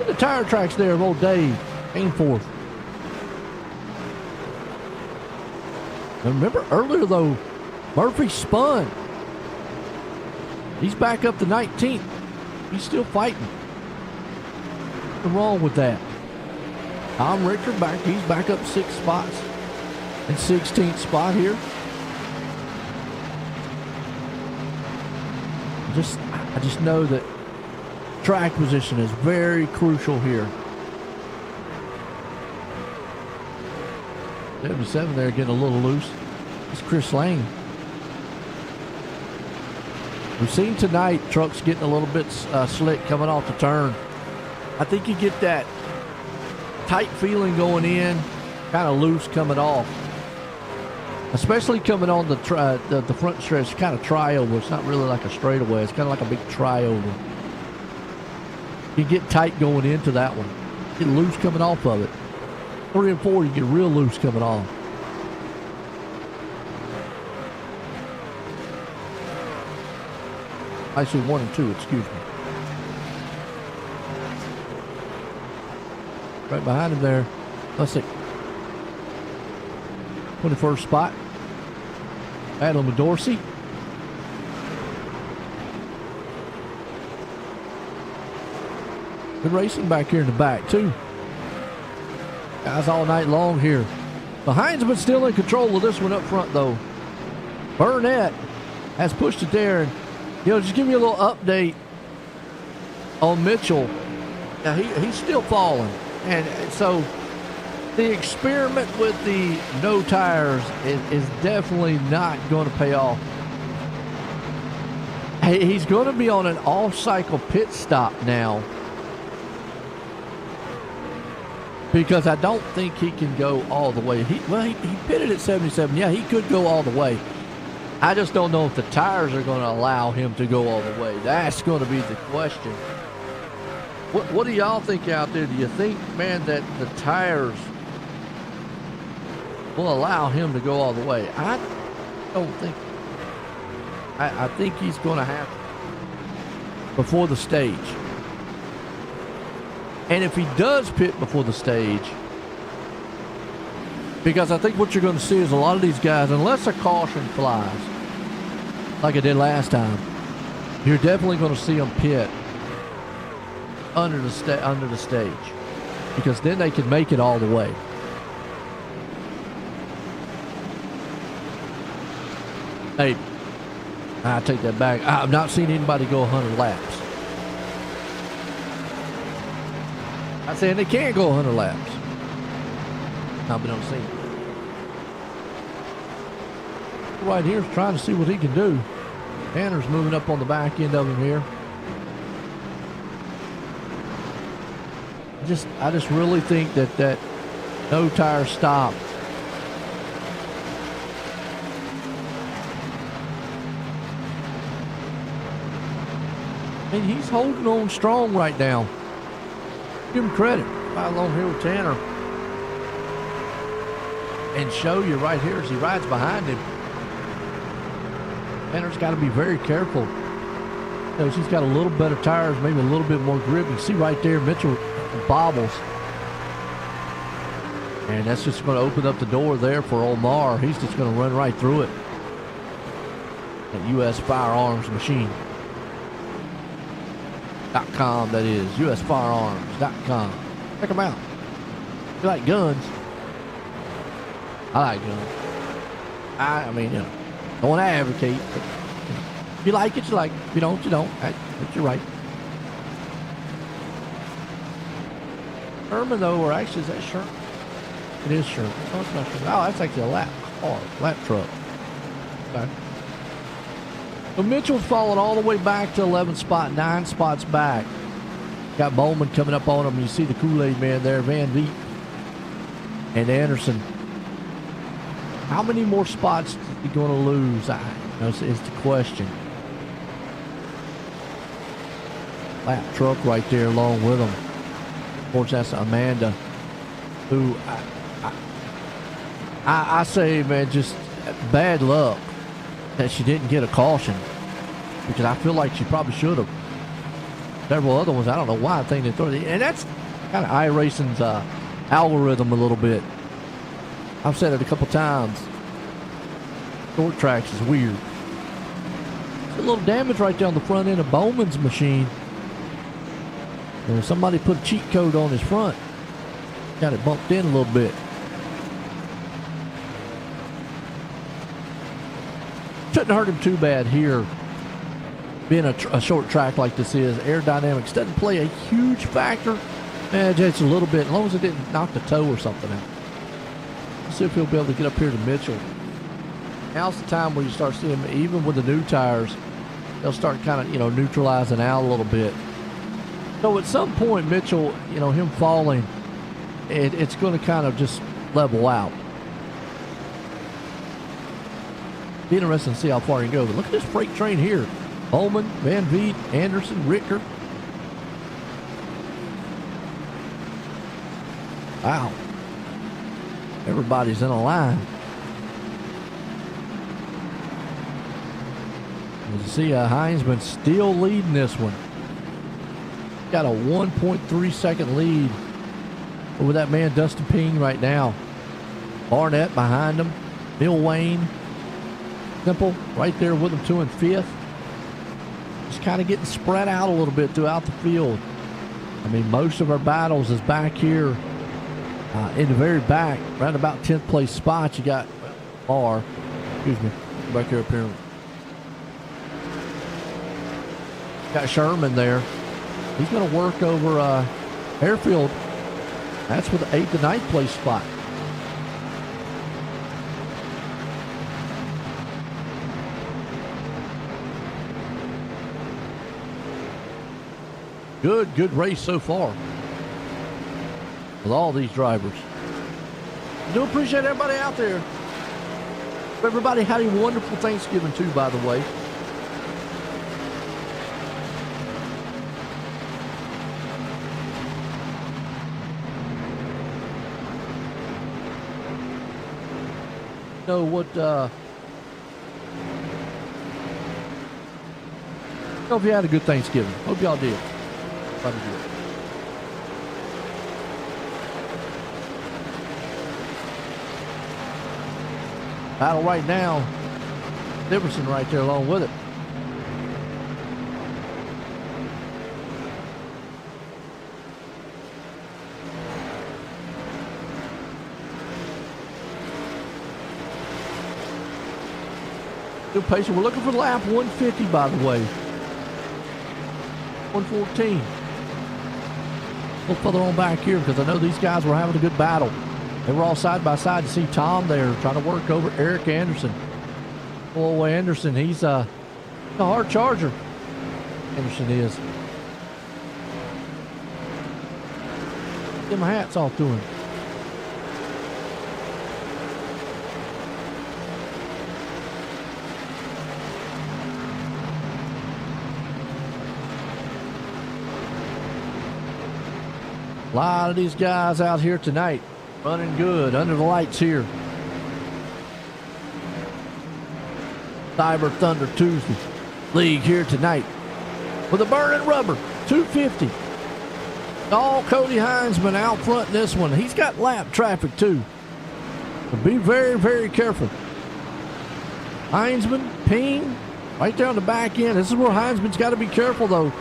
the tire tracks there of old Dave Ainsforth. Remember earlier though, Murphy spun. He's back up to 19th. He's still fighting. What's wrong with that? Tom Richter back. He's back up 6 spots. And 16th spot here. I just know that track position is very crucial here. 77 there getting a little loose. It's Chris Lane. We've seen tonight trucks getting a little bit slick coming off the turn. I think you get that tight feeling going in, kind of loose coming off. Especially coming on the front stretch, kind of tri-over. It's not really like a straightaway. It's kind of like a big tri-over. You get tight going into that one. Get loose coming off of it. 3 and 4, you get real loose coming off. Actually, 1 and 2, excuse me. Right behind him there. Let's see. 21st spot. Battle with Dorsey. Good racing back here in the back, too. Guys all night long here. The Heinzman still in control of this one up front, though. Burnett has pushed it there. And, just give me a little update on Mitchell. Now, he's still falling. And so the experiment with the no tires is definitely not going to pay off. He's going to be on an off-cycle pit stop now, because I don't think he can go all the way. He pitted at 77. Yeah, he could go all the way. I just don't know if the tires are going to allow him to go all the way. That's going to be the question. What do y'all think out there? Do you think, man, that the tires will allow him to go all the way? I don't think. I think he's going to have to before the stage. And if he does pit before the stage, because I think what you're going to see is a lot of these guys, unless a caution flies, like it did last time, you're definitely going to see them pit under the stage, because then they can make it all the way. Hey, I take that back. I've not seen anybody go 100 laps. I'm saying they can't go 100 laps. I've been on the scene. Right here is trying to see what he can do. Tanner's moving up on the back end of him here. I just really think that no tire stop and he's holding on strong right now. Give him credit. Right along here with Tanner. And show you right here as he rides behind him. Tanner's got to be very careful. He's got a little better tires, maybe a little bit more grip. You can see right there, Mitchell bobbles. And that's just going to open up the door there for Omar. He's just going to run right through it. That U.S. Firearms Machine. .com, that is. USFirearms.com. Check them out. If you like guns, I like guns. I mean, don't want to advocate, but if you like it, you like it. If you don't, you don't. But you're right. Sherman, though, or actually, is that Sherman? It is Sherman. Oh, it's not Sherman. Oh, that's actually a lap truck. Okay. So Mitchell's falling all the way back to 11th spot, 9 spots back. Got Bowman coming up on him. You see the Kool-Aid man there, Van Vliet and Anderson. How many more spots is he going to lose? Is the question. Lap truck right there along with him. Of course, that's Amanda, who I say, man, just bad luck that she didn't get a caution, because I feel like she probably should have. Several other ones, I don't know why I think they throw it. And that's kind of iRacing's algorithm a little bit. I've said it a couple times. Short tracks is weird. There's a little damage right there on the front end of Bowman's machine. And somebody put a cheat code on his front. Got it bumped in a little bit. Shouldn't hurt him too bad here. Being a short track like this is, aerodynamics doesn't play a huge factor. Just a little bit, as long as it didn't knock the toe or something out. Let's see if he'll be able to get up here to Mitchell. Now's the time where you start seeing, even with the new tires, they'll start kind of, neutralizing out a little bit. So at some point, Mitchell, him falling, it's going to kind of just level out. Be interesting to see how far he can go. But look at this freight train here. Bowman, Van Vliet, Anderson, Ricker. Wow. Everybody's in a line. You see Heinzman still leading this one. Got a 1.3 second lead over that man Dustin Ping right now. Barnett behind him. Bill Wayne. Simple right there with him, 2 and 5th. Just kind of getting spread out a little bit throughout the field. I mean, most of our battles is back here in the very back, around about 10th place spot. You got back here up here. Got Sherman there. He's going to work over Airfield. That's for the 8th to 9th place spot. Good race so far with all these drivers. I do appreciate everybody out there. Everybody had a wonderful Thanksgiving too, by the way. Know what hope you had a good Thanksgiving. Hope y'all did. Glad to do it. Battle right now. Dickerson right there along with it. Good pace. We're looking for lap 150, by the way. 114. A little further on back here because I know these guys were having a good battle. They were all side by side. To see Tom there trying to work over Eric Anderson. Oh, Anderson, he's a hard charger. Anderson is. Give my hats off to him. A lot of these guys out here tonight running good under the lights here. Cyberr Thunder Tuesday League here tonight with a burning rubber 250. All Cody Heinzman out front in this one. He's got lap traffic too. So be very, very careful. Heinzman, Ping, right there on the back end. This is where Heinzman's got to be careful though.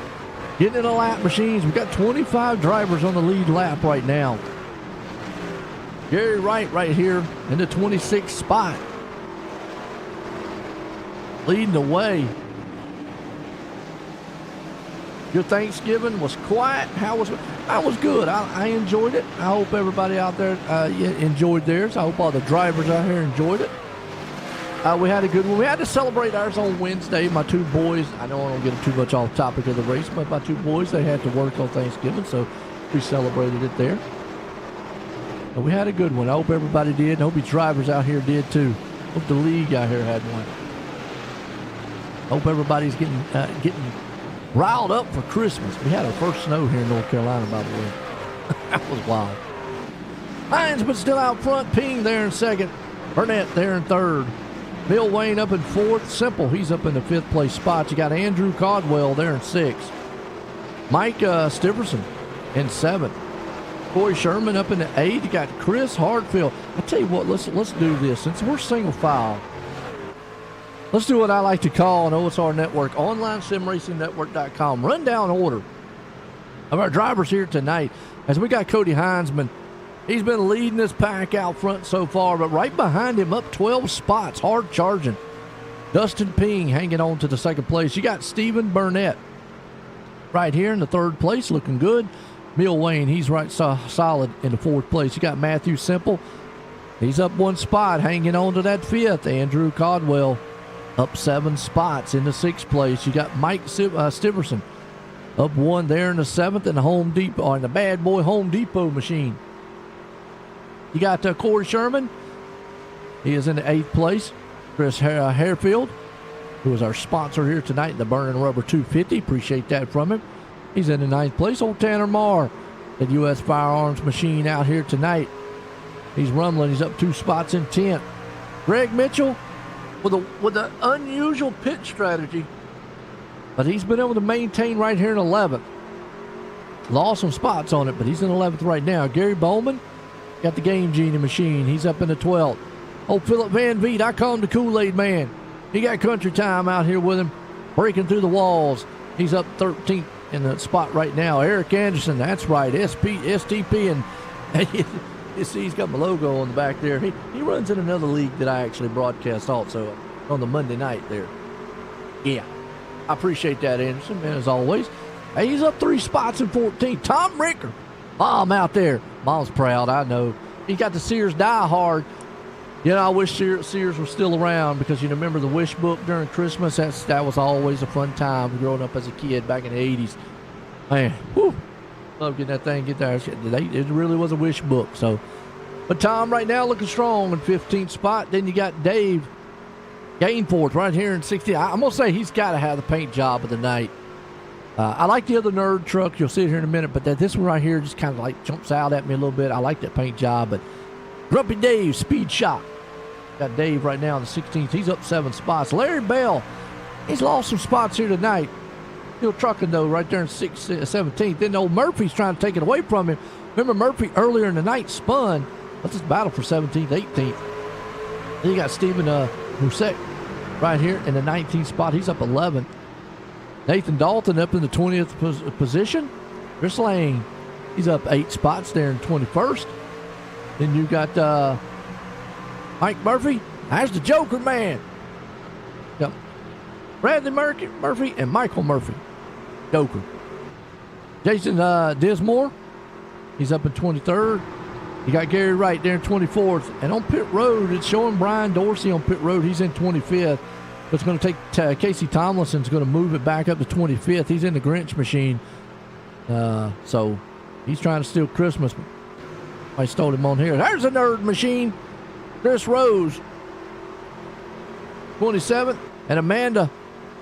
Getting in the lap machines. We've got 25 drivers on the lead lap right now. Gary Wright right here in the 26th spot. Leading the way. Your Thanksgiving was quiet. How was it? That was good. I enjoyed it. I hope everybody out there enjoyed theirs. I hope all the drivers out here enjoyed it. We had a good one. We had to celebrate ours on Wednesday. My two boys, I know I don't get too much off topic of the race, but my two boys, they had to work on Thanksgiving, so we celebrated it there. And we had a good one. I hope everybody did. I hope you drivers out here did too. Hope the league out here had one. Hope everybody's getting riled up for Christmas. We had our first snow here in North Carolina, by the way. That was wild. Heinzman still out front. Ping there in second. Burnett there in third. Bill Wayne up in fourth. Simple, he's up in the fifth place spot. You got Andrew Caldwell there in sixth. Mike Stiverson in seventh. Corey Sherman up in the eighth. You got Chris Hardfield. I tell you what, let's do this. Since we're single file, let's do what I like to call an OSR Network, OnlineSimRacingNetwork.com, rundown order of our drivers here tonight. As we got Cody Heinzman, he's been leading this pack out front so far, but right behind him, up 12 spots, hard charging. Dustin Ping hanging on to the second place. You got Stephen Burnett right here in the third place, looking good. Bill Wayne, he's right solid in the fourth place. You got Matthew Simple. He's up one spot, hanging on to that fifth. Andrew Caldwell up 7 spots in the sixth place. You got Mike Stiverson up one there in the seventh, in the Home Depot, or in the bad boy Home Depot machine. You got Corey Sherman. He is in the 8th place. Chris Harefield, who is our sponsor here tonight in the Burning Rubber 250. Appreciate that from him. He's in the 9th place. Old Tanner Marr, the U.S. Firearms machine out here tonight. He's rumbling. He's up 2 spots in 10th. Greg Mitchell with an unusual pit strategy, but he's been able to maintain right here in 11th. Lost some spots on it, but he's in 11th right now. Gary Bowman got the Game Genie machine. He's up in the 12th. Old Philip Van Vliet, I call him the Kool-Aid Man. He got Country Time out here with him, breaking through the walls. He's up 13th in the spot right now. Eric Anderson, that's right, STP, and you see he's got my logo on the back there. He runs in another league that I actually broadcast also on the Monday night there. Yeah, I appreciate that, Anderson, man, as always. Hey, he's up 3 spots in 14th. Tom Ricker, Mom out there. Mom's proud, I know. He got the Sears Die Hard. You know, I wish Sears was still around, because you remember the Wish book during Christmas? That was always a fun time growing up as a kid back in the 80s. Man, whew, love getting that thing, get there. It really was a Wish book. So, but Tom right now looking strong in 15th spot. Then you got Dave Gainforth right here in 16th. I'm going to say he's got to have the paint job of the night. I like the other nerd truck. You'll see it here in a minute, but this one right here just kind of like jumps out at me a little bit. I like that paint job, but Grumpy Dave, Speed Shop. Got Dave right now in the 16th. He's up 7 spots. Larry Bell, he's lost some spots here tonight. Still trucking, though, right there in 17th. Then old Murphy's trying to take it away from him. Remember, Murphy earlier in the night spun. Let's just battle for 17th, 18th. Then you got Stephen Musek right here in the 19th spot. He's up 11. Nathan Dalton up in the 20th position. Chris Lane, he's up 8 spots there in 21st. Then you got Mike Murphy. There's the Joker Man. Yep. Bradley Murphy and Michael Murphy. Joker. Jason Dismore, he's up in 23rd. You got Gary Wright there in 24th. And on pit road, it's showing Brian Dorsey on pit road. He's in 25th. But it's going to take Casey Tomlinson's going to move it back up to 25th. He's in the Grinch machine. So he's trying to steal Christmas. I stole him on here. There's a nerd machine. Chris Rose, 27th. And Amanda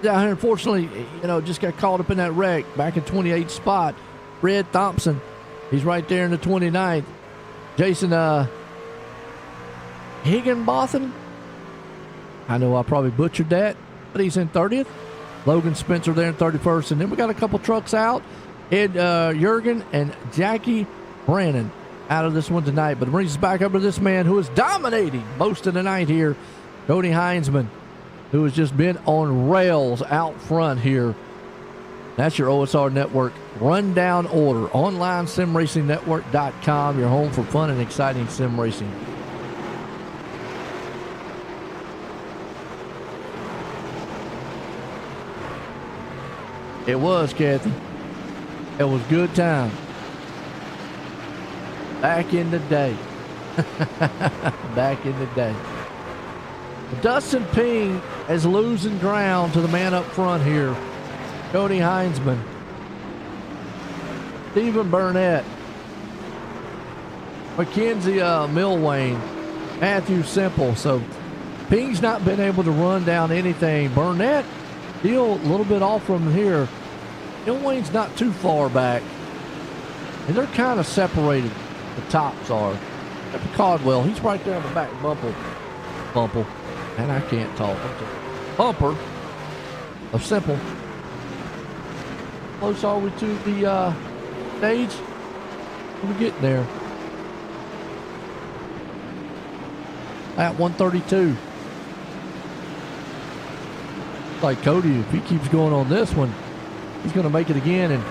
down here, unfortunately, just got caught up in that wreck back in 28th spot. Fred Thompson, he's right there in the 29th. Jason Higginbotham, I know I probably butchered that, but he's in 30th. Logan Spencer there in 31st. And then we got a couple trucks out. Ed Jurgen and Jackie Brannon out of this one tonight. But it brings us back up to this man who is dominating most of the night here, Cody Heinzman, who has just been on rails out front here. That's your OSR Network rundown order. OnlineSimRacingNetwork.com, your home for fun and exciting sim racing. It was, Kathy. It was good time. Back in the day. Back in the day. Dustin Ping is losing ground to the man up front here, Cody Heinzman. Stephen Burnett, Mackenzie Milwane, Matthew Simple. So Ping's not been able to run down anything. Burnett, still a little bit off from here. Milwane's not too far back. And they're kind of separated, the tops are. Except for Caldwell, he's right there on the back bumper. And I can't talk. Bumper of Simple. Close are we to the stage? We're getting there. At 132. Like Cody, if he keeps going on this one, he's going to make it again.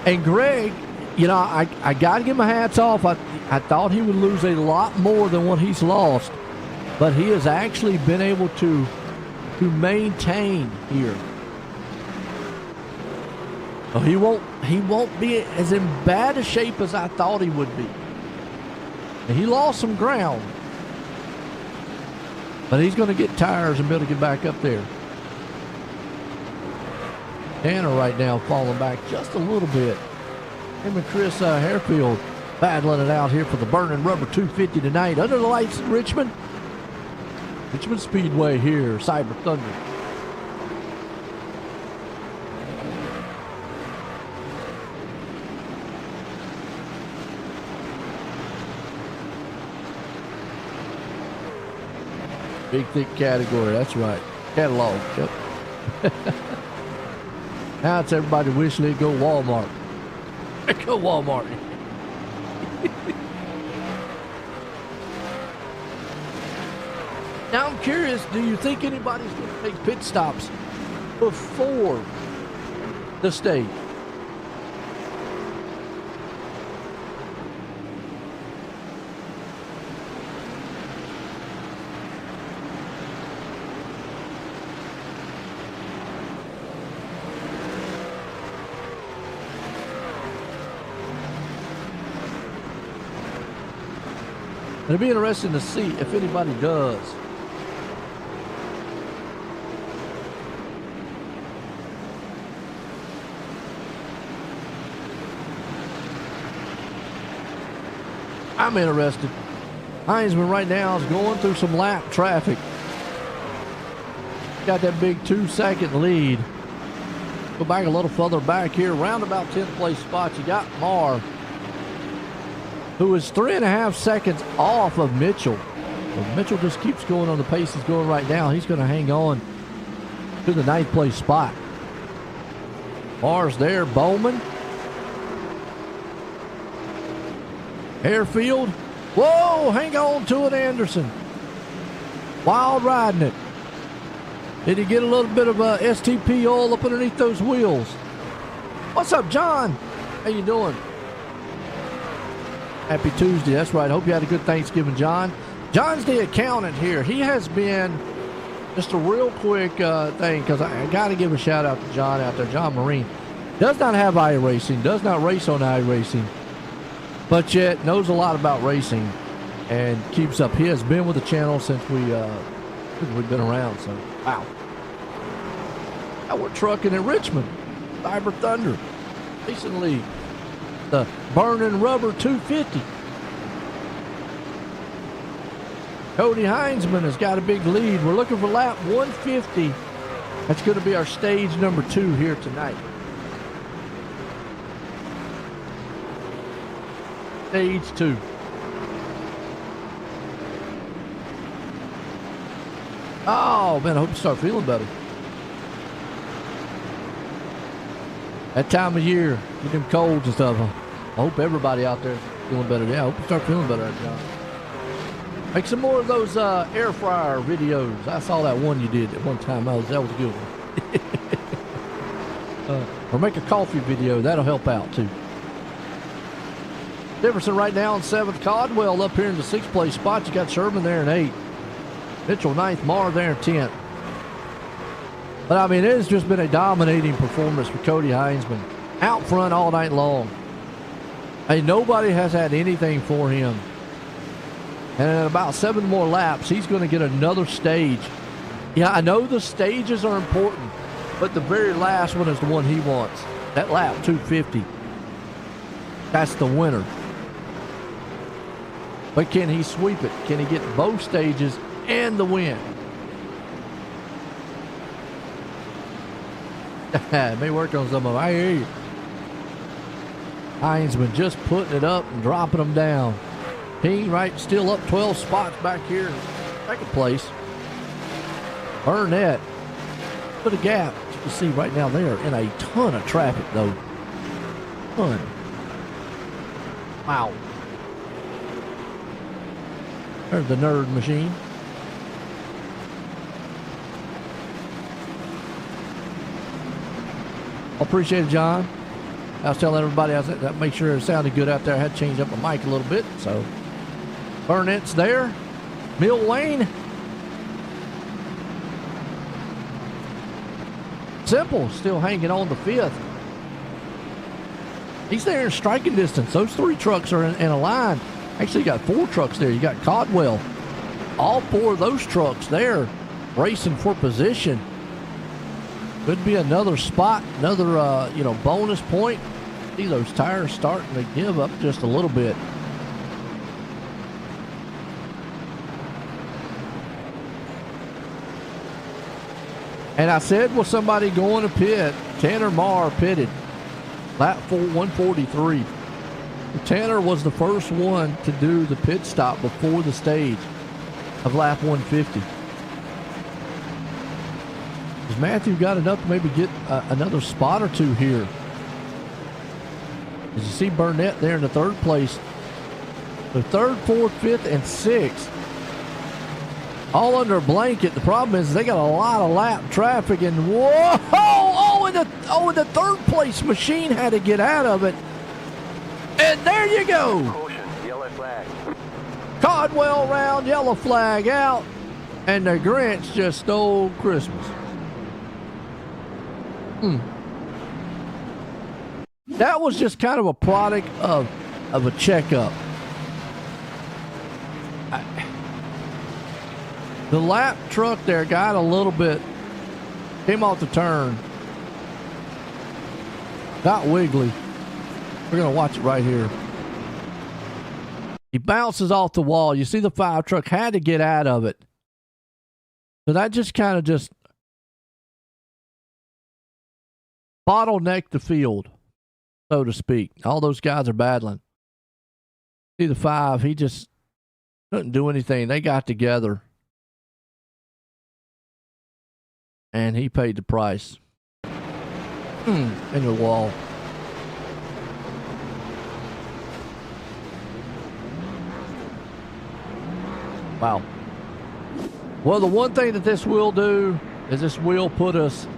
And Greg, you know, I got to give my hats off. I thought he would lose a lot more than what he's lost, but he has actually been able to maintain here. So he won't be as in bad a shape as I thought he would be. And he lost some ground, but he's going to get tires and be able to get back up there. Tanner right now falling back just a little bit. Him and Chris Harefield battling it out here for the Burning Rubber 250 tonight. Under the lights in Richmond. Richmond Speedway here, Cyberr Thunder. Big, thick category, that's right. Catalog, yep. Now it's everybody wishing they'd go Walmart. Go Walmart. Now I'm curious, do you think anybody's going to take pit stops before the stage? It'll be interesting to see if anybody does. I'm interested. Heinzman right now is going through some lap traffic. Got that big 2-second lead. Go back a little further back here, around about 10th place spot. You got Marr, who is 3.5 seconds off of Mitchell. Well, Mitchell just keeps going on the pace he's going right now. He's going to hang on to the 9th place spot. Marr's there. Bowman. Harefield. Whoa, hang on to it, Anderson. Wild riding it. Did he get a little bit of STP oil up underneath those wheels? What's up, John? How you doing? Happy Tuesday. That's right. Hope you had a good Thanksgiving, John. John's the accountant here. He has been just a real quick thing, because I got to give a shout out to John out there. John Marine does not have iRacing, does not race on iRacing, but yet knows a lot about racing and keeps up. He has been with the channel since we've been around. So wow. Now we're trucking in Richmond. Cyberr Thunder Racing League. The Burning Rubber 250. Cody Heinzman has got a big lead. We're looking for lap 150. That's going to be our stage number 2 here tonight. Stage 2. Oh man, I hope you start feeling better. That time of year, with them colds and stuff, I hope everybody out there is feeling better. Yeah, I hope you start feeling better, John. Make some more of those air fryer videos. I saw that one you did at one time. That was a good one. Or make a coffee video. That'll help out, too. Jefferson right now in 7th. Caldwell up here in the 6th place spot. You got Sherman there in 8th. Mitchell 9th. Marr there in 10th. But, I mean, it has just been a dominating performance for Cody Heinzman. Out front all night long. Hey, nobody has had anything for him. And in about 7 more laps, he's going to get another stage Yeah, I know the stages are important, but the very last one is the one he wants. That lap 250. That's the winner. But can he sweep it? Can he get both stages and the win? May work on some of them. I hear you. Heinzman just putting it up and dropping them down. King right still up 12 spots back here in second place. Burnett put a gap. You can see right now they're in a ton of traffic though. Ton. Wow. There's the nerd machine. Appreciate it, John. I was telling everybody, that make sure it sounded good out there. I had to change up my mic a little bit. So Burnett's there. Mill Lane. Simple still hanging on the fifth. He's there in striking distance. Those three trucks are in a line. Actually, you got four trucks there. You got Codwell. All four of those trucks there racing for position. Could be another spot, another bonus point. See those tires starting to give up just a little bit. And I said, was somebody going to pit? Tanner Marr pitted. Lap 143. Tanner was the first one to do the pit stop before the stage of lap 150. Has Matthew got enough to maybe get another spot or two here? As you see Burnett there in the third place. The third, fourth, fifth, and sixth. All under a blanket. The problem is they got a lot of lap traffic, and whoa! And the third place machine had to get out of it. And there you go. Caution, yellow flag. Codwell round, yellow flag out, and the Grinch just stole Christmas. That was just kind of a product of a checkup. The lap truck there got a little bit, came off the turn. Got wiggly. We're going to watch it right here. He bounces off the wall. You see the fire truck had to get out of it. So that just kind of just bottlenecked the field, so to speak. All those guys are battling. See the five, he just couldn't do anything. They got together. And he paid the price. In the wall. Wow. Well, the one thing that this will do is this will put us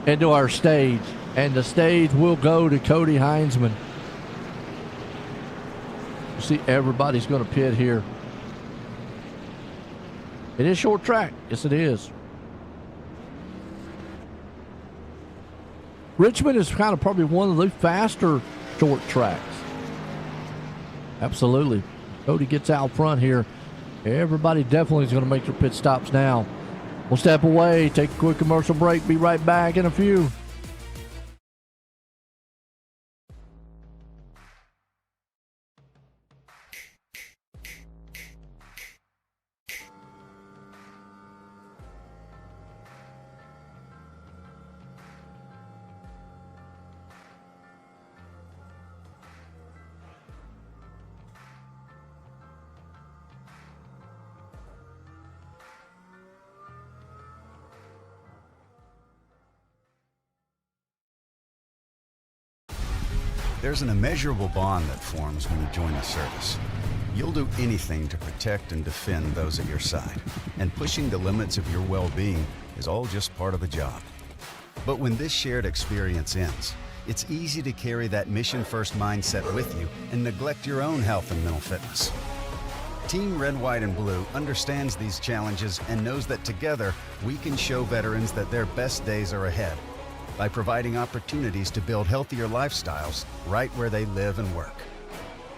into our stage. And the stage will go to Cody Heinzman. You see, everybody's going to pit here. It is short track. Yes, it is. Richmond is kind of probably one of the faster short tracks. Absolutely. Cody gets out front here. Everybody definitely is going to make their pit stops now. We'll step away, take a quick commercial break, be right back in a few. There's an immeasurable bond that forms when you join the service. You'll do anything to protect and defend those at your side, and pushing the limits of your well-being is all just part of the job. But when this shared experience ends, it's easy to carry that mission-first mindset with you and neglect your own health and mental fitness. Team Red, White, and Blue understands these challenges and knows that together we can show veterans that their best days are ahead by providing opportunities to build healthier lifestyles right where they live and work.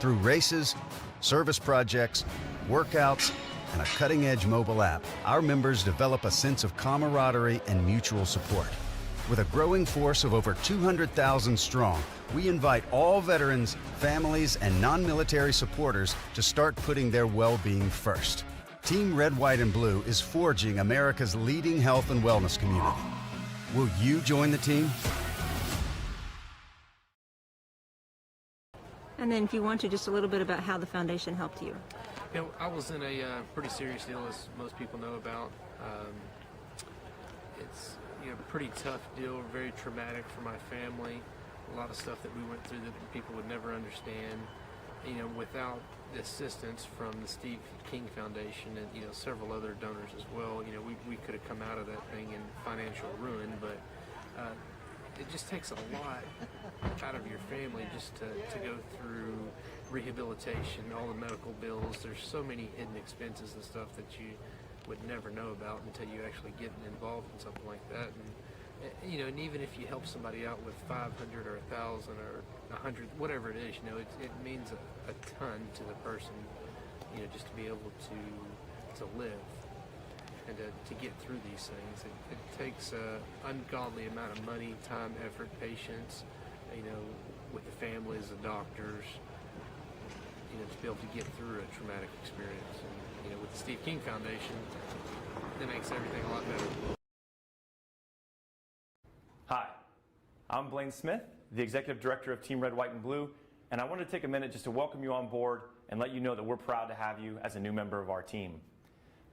Through races, service projects, workouts, and a cutting-edge mobile app, our members develop a sense of camaraderie and mutual support. With a growing force of over 200,000 strong, we invite all veterans, families, and non-military supporters to start putting their well-being first. Team Red, White, and Blue is forging America's leading health and wellness community. Will you join the team? And then if you want to, just a little bit about how the foundation helped you. You know, I was in a pretty serious deal, as most people know about. It's a pretty tough deal, very traumatic for my family. A lot of stuff that we went through that people would never understand. Without the assistance from the Steve King Foundation and several other donors as well, we could have come out of that thing in financial ruin. But it just takes a lot out of your family just to go through rehabilitation, all the medical bills. There's so many hidden expenses and stuff that you would never know about until you actually get involved in something like that. And even if you help somebody out with 500 or 1,000 or 100, whatever it is, it means a ton to the person, just to be able to live and to get through these things. It takes an ungodly amount of money, time, effort, patience, with the families, the doctors, to be able to get through a traumatic experience. And, with the Steve King Foundation, that makes everything a lot better. Hi, I'm Blaine Smith, the Executive Director of Team Red, White, and Blue, and I wanted to take a minute just to welcome you on board and let you know that we're proud to have you as a new member of our team.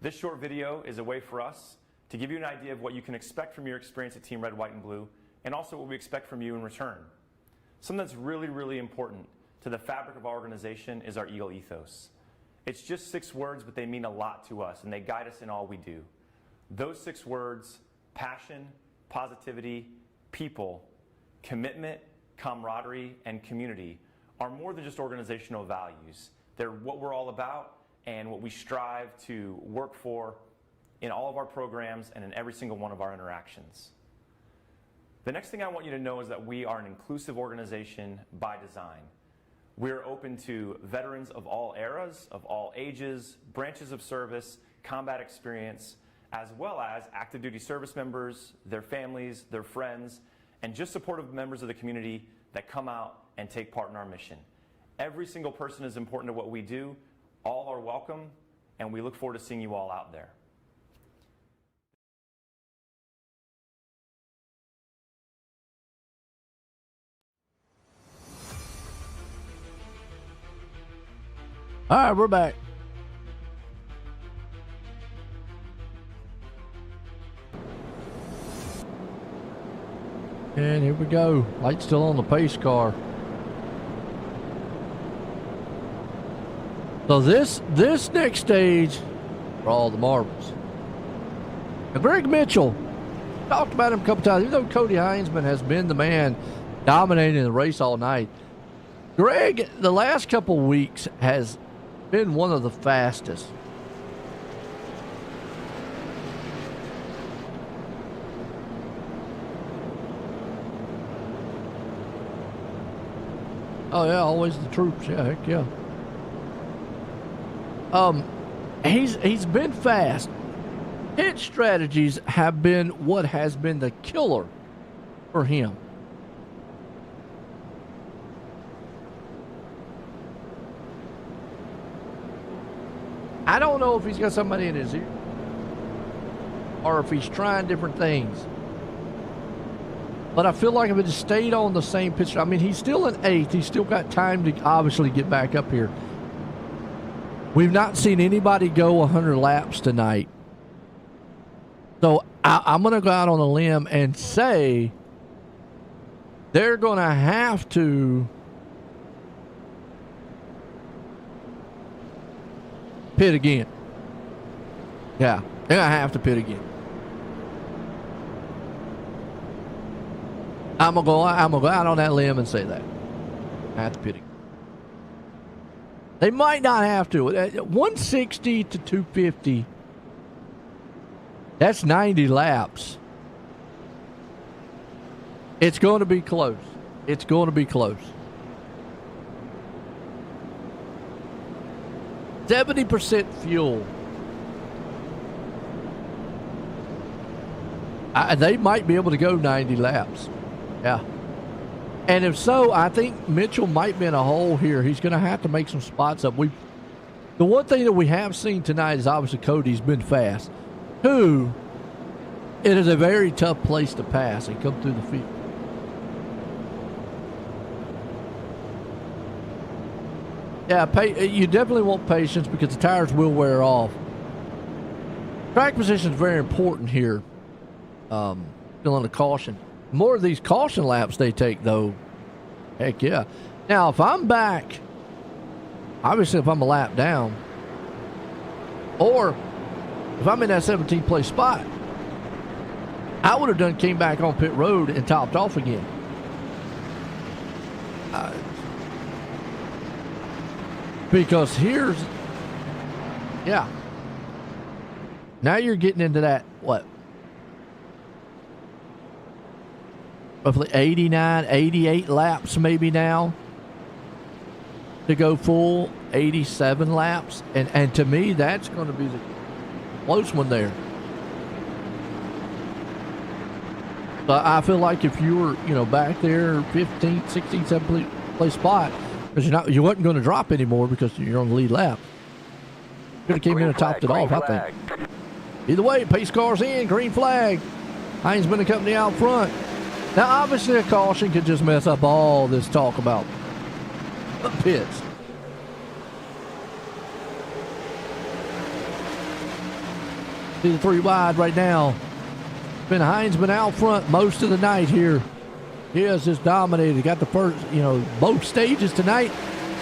This short video is a way for us to give you an idea of what you can expect from your experience at Team Red, White, and Blue, and also what we expect from you in return. Something that's really, really important to the fabric of our organization is our Eagle ethos. It's just 6 words, but they mean a lot to us, and they guide us in all we do. Those 6 words: passion, positivity, people, commitment, camaraderie, and community are more than just organizational values. They're what we're all about and what we strive to work for in all of our programs and in every single one of our interactions. The next thing I want you to know is that we are an inclusive organization by design. We're open to veterans of all eras, of all ages, branches of service, combat experience, as well as active duty service members, their families, their friends, and just supportive members of the community that come out and take part in our mission. Every single person is important to what we do. All are welcome, and we look forward to seeing you all out there. All right, we're back. And here we go. Light's still on the pace car. So this next stage for all the marbles. Now, Greg Mitchell, talked about him a couple times. Even though Cody Heinzman has been the man dominating the race all night, Greg, the last couple weeks, has been one of the fastest. Oh yeah, always the troops. Yeah, heck yeah. He's been fast. Hit strategies have been what has been the killer for him. I don't know if he's got somebody in his ear or if he's trying different things. But I feel like if it just stayed on the same pitch, I mean, he's still in 8th. He's still got time to obviously get back up here. We've not seen anybody go 100 laps tonight. So I'm going to go out on a limb and say they're going to have to pit again. Yeah, they're going to have to pit again. I'm gonna go out on that limb and say that. I have to pit again. They might not have to. 160 to 250. That's 90 laps. It's going to be close. It's going to be close. 70% fuel. They might be able to go 90 laps. Yeah. And if so, I think Mitchell might be in a hole here. He's going to have to make some spots up. The one thing that we have seen tonight is obviously Cody's been fast. Two, it is a very tough place to pass and come through the field. Yeah, you definitely want patience because the tires will wear off. Track position is very important here. Still on the caution. More of these caution laps they take, though. Heck yeah. Now, if I'm back, obviously if I'm a lap down, or if I'm in that 17th place spot, I would have came back on pit road and topped off again. Because yeah. Now you're getting into that, what? Roughly 89, 88 laps maybe now to go full, 87 laps. And to me, that's going to be the close one there. But I feel like if you were, back there, 15th, 16th, 17th place spot, because you wasn't going to drop anymore because you're on the lead lap. Could have came in and topped it off, I think. Either way, pace car's in, green flag. Heinzman and company out front. Now, obviously, a caution could just mess up all this talk about the pits. See the 3 wide right now. Been Heinzman out front most of the night here. He has just dominated. Got the first, both stages tonight.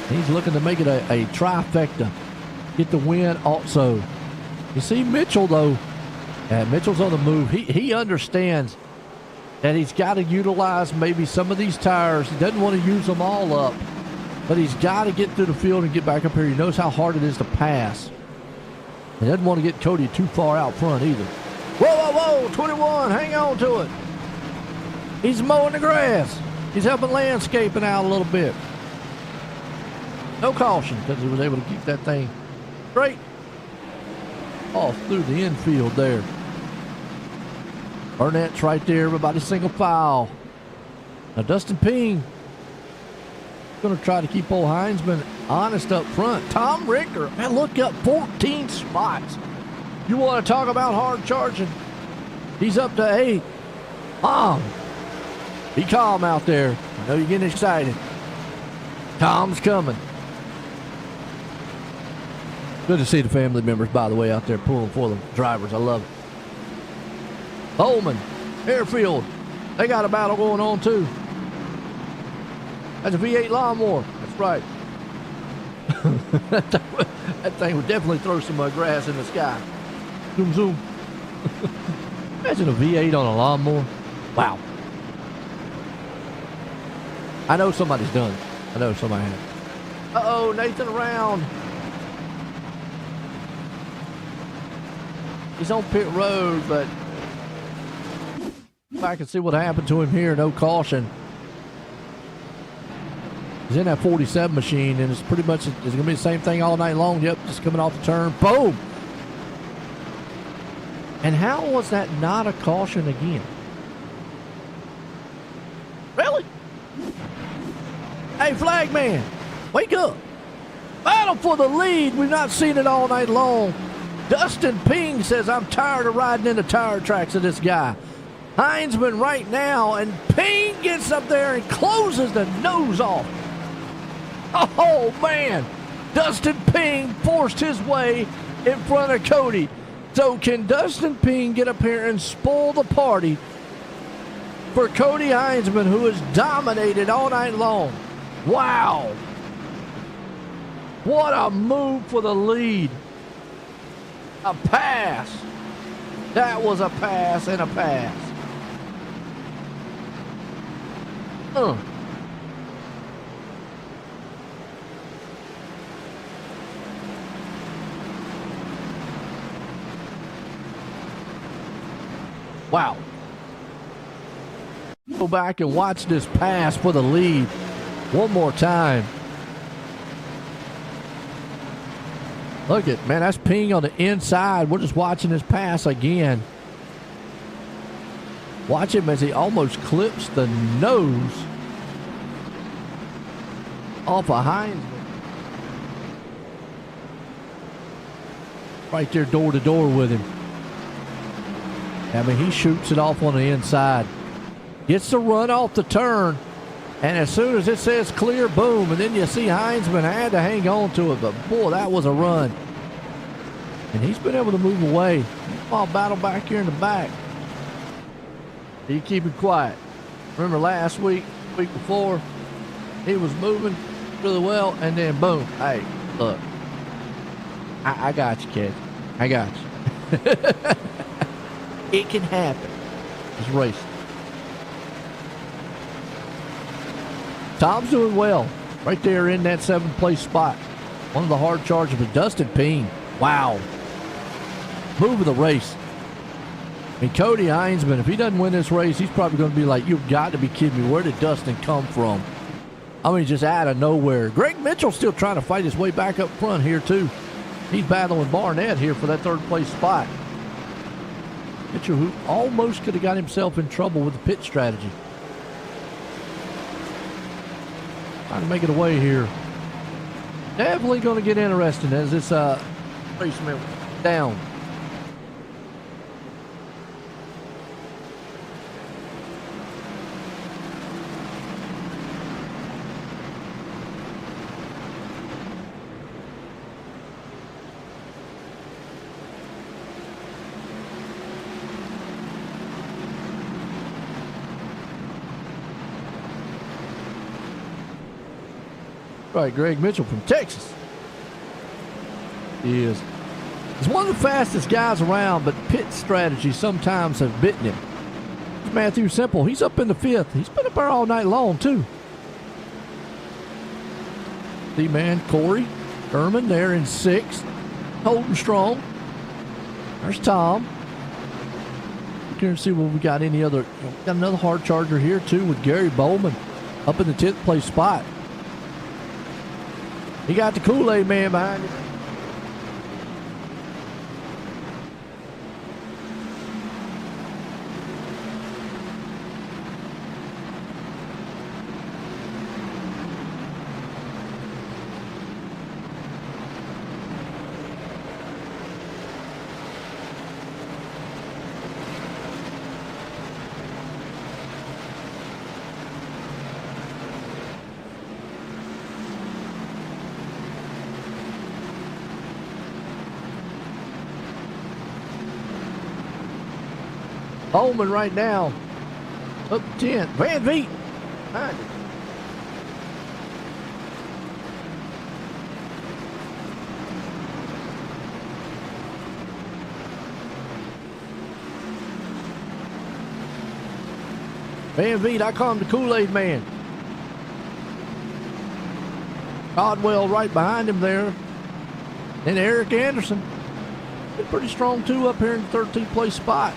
He's looking to make it a trifecta. Get the win also. You see Mitchell, though. Mitchell's on the move. He understands that he's got to utilize maybe some of these tires. He doesn't want to use them all up, but he's got to get through the field and get back up here. He knows how hard it is to pass. He doesn't want to get Cody too far out front either. Whoa, whoa, whoa, 21, hang on to it. He's mowing the grass. He's helping landscaping out a little bit. No caution because he was able to keep that thing straight off through the infield there. Burnett's right there, everybody single file. Now Dustin Ping going to try to keep old Heinzman honest up front. Tom Ricker, man, look up 14 spots. You want to talk about hard charging? He's up to 8. Be calm out there. I know you're getting excited. Tom's coming. Good to see the family members, by the way, out there pulling for the drivers. I love it. Holman, Airfield, they got a battle going on too. That's a V8 lawnmower. That's right. that thing would definitely throw some grass in the sky. Zoom, zoom. Imagine a V8 on a lawnmower. Wow. I know somebody's done it. I know somebody has. Uh-oh, Nathan around. He's on pit road, but I can see what happened to him here. No caution. He's in that 47 machine, and it's pretty much, it's going to be the same thing all night long. Yep, just coming off the turn. Boom! And how was that not a caution again? Really? Hey, flag man, wake up. Battle for the lead. We've not seen it all night long. Dustin Ping says, I'm tired of riding in the tire tracks of this guy. Heinzman right now, and Ping gets up there and closes the nose off. Oh, man. Dustin Ping forced his way in front of Cody. So can Dustin Ping get up here and spoil the party for Cody Heinzman, who has dominated all night long? Wow. What a move for the lead. A pass. That was a pass and a pass. Wow. Go back and watch this pass for the lead one more time. Look at, man, that's Ping on the inside. We're just watching this pass again. Watch him as he almost clips the nose off of Heinzman. Right there door to door with him. I mean, he shoots it off on the inside. Gets the run off the turn. And as soon as it says clear, boom. And then you see Heinzman had to hang on to it. But boy, that was a run. And he's been able to move away. I'll battle back here in the back. He keep it quiet. Remember last week, week before, he was moving really well. And then boom. Hey, look. I got you, kid. I got you. It can happen. It's racing. Tom's doing well. Right there in that 7th place spot. One of the hard chargers, but Dustin Peen. Wow. Move of the race. I mean, Cody Heinzman, if he doesn't win this race, he's probably going to be like, you've got to be kidding me. Where did Dustin come from? I mean, just out of nowhere. Greg Mitchell still trying to fight his way back up front here, too. He's battling Barnett here for that 3rd place spot. Mitchell, who almost could have got himself in trouble with the pit strategy. Trying to make it away here. Definitely going to get interesting as this race moves down. Right, Greg Mitchell from Texas. He is. He's one of the fastest guys around, but pit strategy sometimes have bitten him. Matthew Simple, he's up in the 5th. He's been up there all night long, too. The man, Corey Herman, there in 6th. Holding strong. There's Tom. Look here and see what we got any other. We got another hard charger here, too, with Gary Bowman up in the 10th place spot. He got the Kool-Aid man behind him. Bowman right now up 10. Van Vliet behind him. Van Vliet, I call him the Kool-Aid man. Codwell right behind him there. And Eric Anderson. Been pretty strong too up here in the 13th place spot.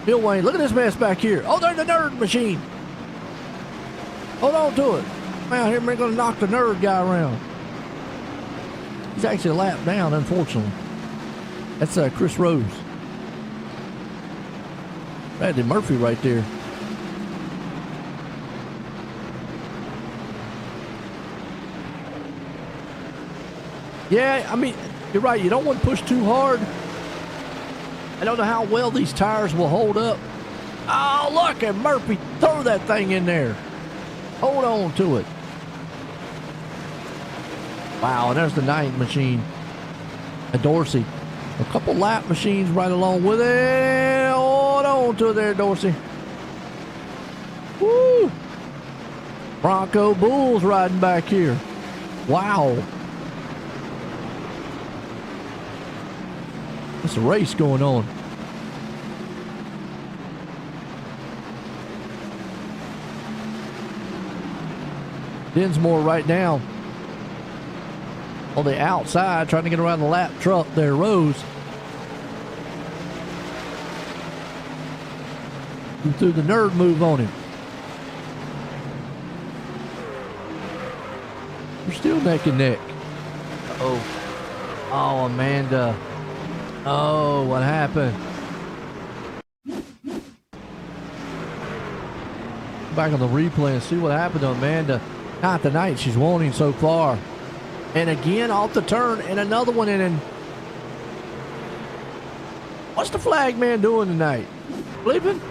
Bill Wayne, look at this mess back here. Oh, there's the nerd machine. Hold on to it. Man, here we're going to knock the nerd guy around. He's actually a lap down, unfortunately. That's Chris Rose. Bradley Murphy right there. Yeah, I mean, you're right. You don't want to push too hard. I don't know how well these tires will hold up. Oh, look at Murphy. Throw that thing in there. Hold on to it. Wow, and there's the 9th machine. And Dorsey. A couple lap machines right along with it. Hold on to it there, Dorsey. Woo! Bronco Bulls riding back here. Wow. It's a race going on. Dinsmore right now on the outside trying to get around the lap truck there, Rose. He threw the nerd move on him. We're still neck and neck. Oh, Amanda. Oh, what happened? back on the replay and see what happened to Amanda. Not tonight. She's wanting so far. And again, off the turn, and another one in. And what's the flag man doing tonight? Flipping?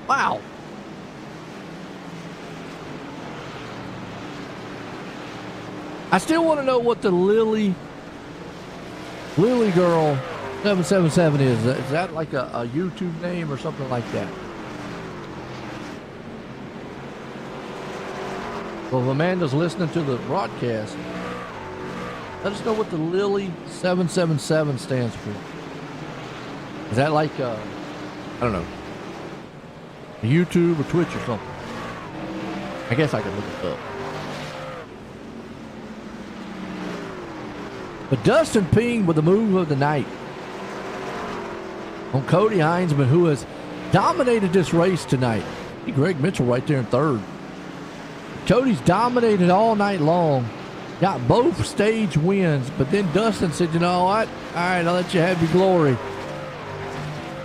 Wow. I still want to know what the Lily Girl 777 is. Is that like a YouTube name or something like that? Well, if Amanda's listening to the broadcast, let us know what the Lily 777 stands for. Is that like, I don't know, YouTube or Twitch or something? I guess I could look it up. But Dustin Ping with the move of the night on Cody Heinzman, who has dominated this race tonight. Greg Mitchell right there in third. Cody's dominated all night long. Got both stage wins, but then Dustin said, you know what? All right, I'll let you have your glory.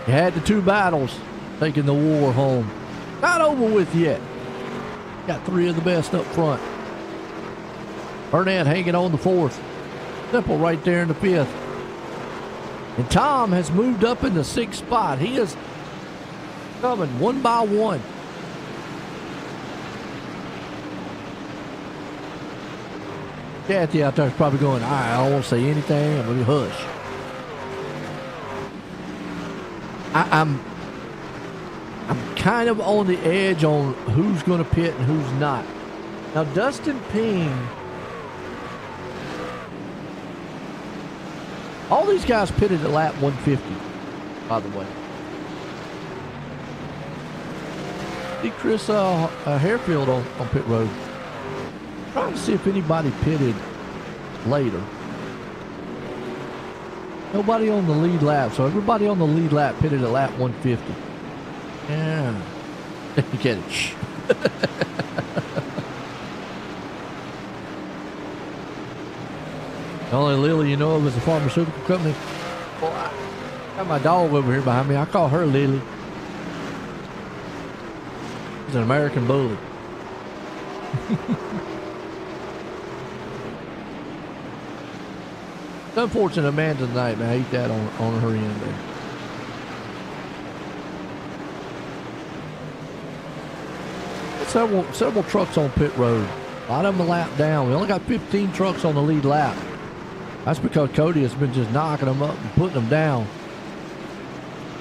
You had the 2 battles, taking the war home. Not over with yet. Got 3 of the best up front. Burnett hanging on the 4th. Simple right there in the 5th. And Tom has moved up in the 6th spot. He is coming one by one. Kathy out there is probably going, all right, I don't want to say anything. I'm going to hush. I'm kind of on the edge on who's going to pit and who's not. Now, Dustin Ping, all these guys pitted at lap 150, by the way. See Chris Harefield on pit road. Trying to see if anybody pitted later. Nobody on the lead lap, so everybody on the lead lap pitted at lap 150. Yeah. You get it. Shh. The only Lily you know of is a pharmaceutical company. Well, I got my dog over here behind me. I call her Lily. She's an American bully. It's unfortunate Amanda tonight, man. I hate that on her end there. Several trucks on pit road. A lot of them a lap down. We only got 15 trucks on the lead lap. That's because Cody has been just knocking them up and putting them down.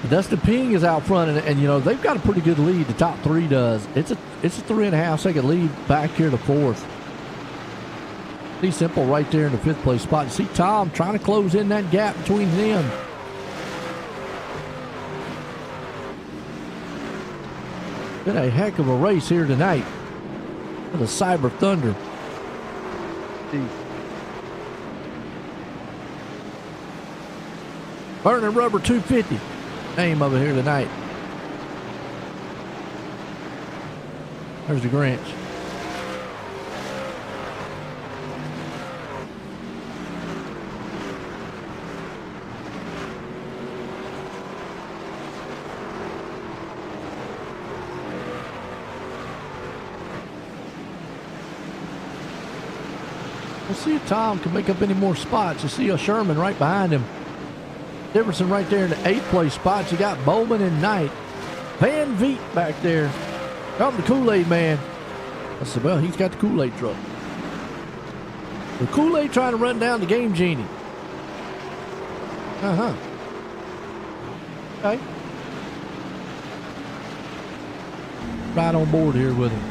Dustin Ping is out front, and you know, they've got a pretty good lead. The top 3 does. It's a 3.5 second lead back here to 4th. See Simple right there in the 5th place spot. You see Tom trying to close in that gap between them. Been a heck of a race here tonight for the Cyberr Thunder. Burning Rubber 250. Name of it here tonight. There's the Grinch. We'll see if Tom can make up any more spots. You see a Sherman right behind him. Differson right there in the 8th place spots. You got Bowman and Knight. Van Veet back there. Come the Kool-Aid man. I said, well, he's got the Kool-Aid truck. The Kool-Aid trying to run down the Game Genie. Uh-huh. Okay. Right on board here with him.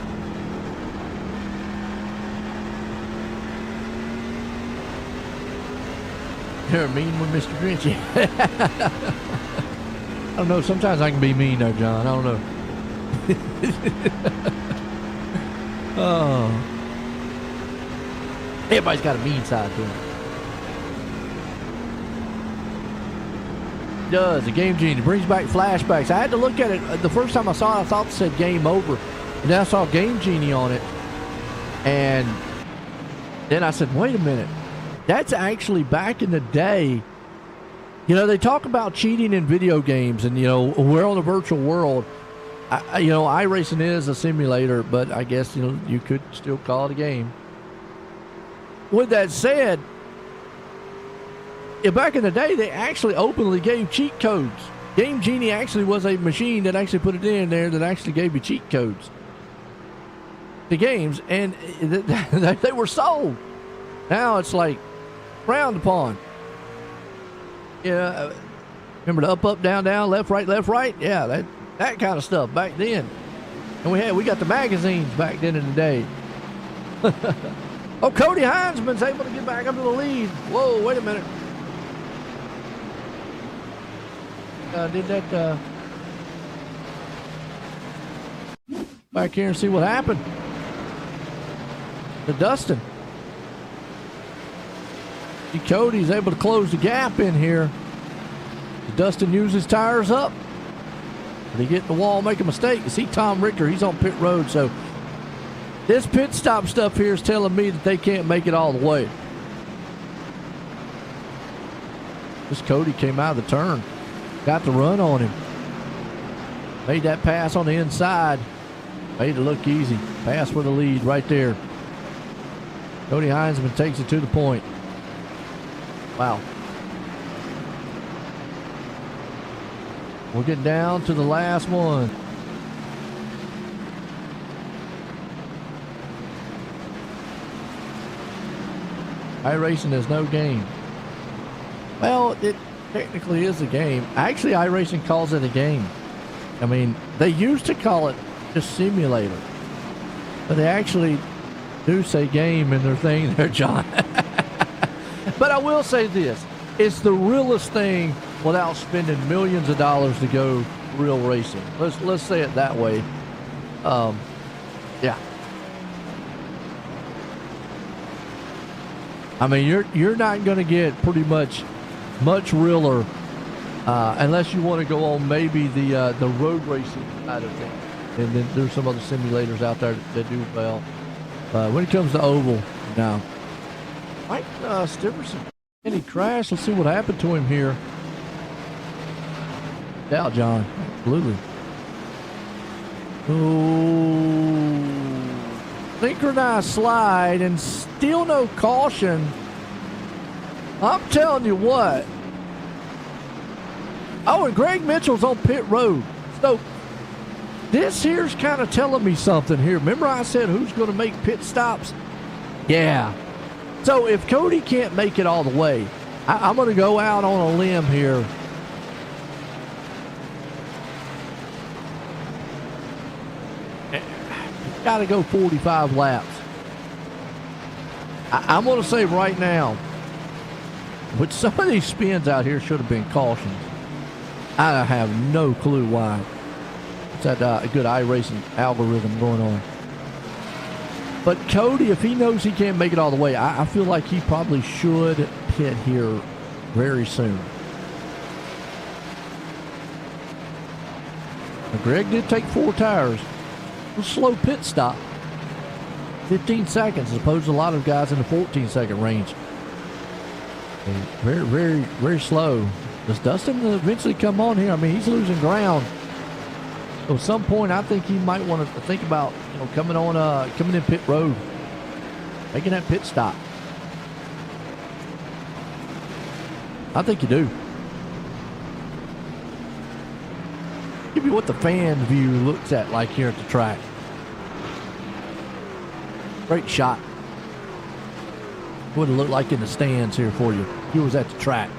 You're mean with Mr. Grinch. I don't know. Sometimes I can be mean there, John. I don't know. Oh. Everybody's got a mean side to him. Does. The Game Genie brings back flashbacks. I had to look at it. The first time I saw it, I thought it said Game Over. And then I saw Game Genie on it. And then I said, wait a minute. That's actually back in the day. You know, they talk about cheating in video games and, you know, we're on a virtual world. You know, iRacing is a simulator, but I guess, you know, you could still call it a game. With that said, back in the day, they actually openly gave cheat codes. Game Genie actually was a machine that actually put it in there that actually gave you cheat codes to games, and they were sold. Now it's like frowned upon. Yeah, remember the up, down, down, left, right? Yeah, that kind of stuff back then. And we got the magazines back then in the day. Oh, Cody Heinzman's able to get back up to the lead. Whoa, wait a minute. Did that back here and see what happened to Dustin. See, Cody's able to close the gap in here. Dustin use his tires up. They get in the wall, make a mistake. You see Tom Richter, he's on pit road, so this pit stop stuff here is telling me that they can't make it all the way. This Cody came out of the turn. Got the run on him. Made that pass on the inside. Made it look easy. Pass for the lead right there. Cody Heinzman takes it to the point. Wow. We're getting down to the last one. iRacing is no game. Well, it technically is a game. Actually, iRacing calls it a game. I mean, they used to call it just simulator, but they actually do say game in their thing there, John. But I will say this. It's the realest thing without spending millions of dollars to go real racing. Let's say it that way. Yeah. I mean, you're not going to get pretty much realer unless you want to go on maybe the road racing side of things. And then there's some other simulators out there that do well. When it comes to oval, no. Mike Stiverson, and he crashed. Let's see what happened to him here. Doubt, John. Absolutely. Ooh. Synchronized slide and still no caution. I'm telling you what. Oh, and Greg Mitchell's on pit road. So this here's kind of telling me something here. Remember I said who's going to make pit stops? Yeah. So if Cody can't make it all the way, I'm going to go out on a limb here. Got to go 45 laps. I'm going to say right now, but some of these spins out here should have been cautions. I have no clue why. It's that good iRacing algorithm going on. But Cody, if he knows he can't make it all the way, I feel like he probably should pit here very soon. Now, Greg did take 4 tires. A slow pit stop. 15 seconds as opposed to a lot of guys in the 14-second range. And very, very, very slow. Does Dustin eventually come on here? I mean, he's losing ground. So at some point, I think he might want to think about, you know, coming in pit road, making that pit stop. I think you do. Give you what the fan view looks at like here at the track. Great shot. What it looked like in the stands here for you. He was at the track.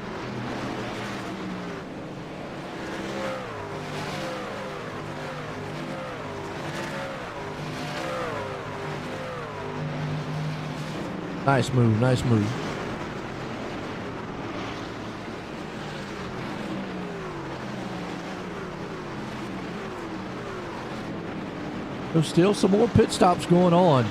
Nice move, nice move. There's still some more pit stops going on.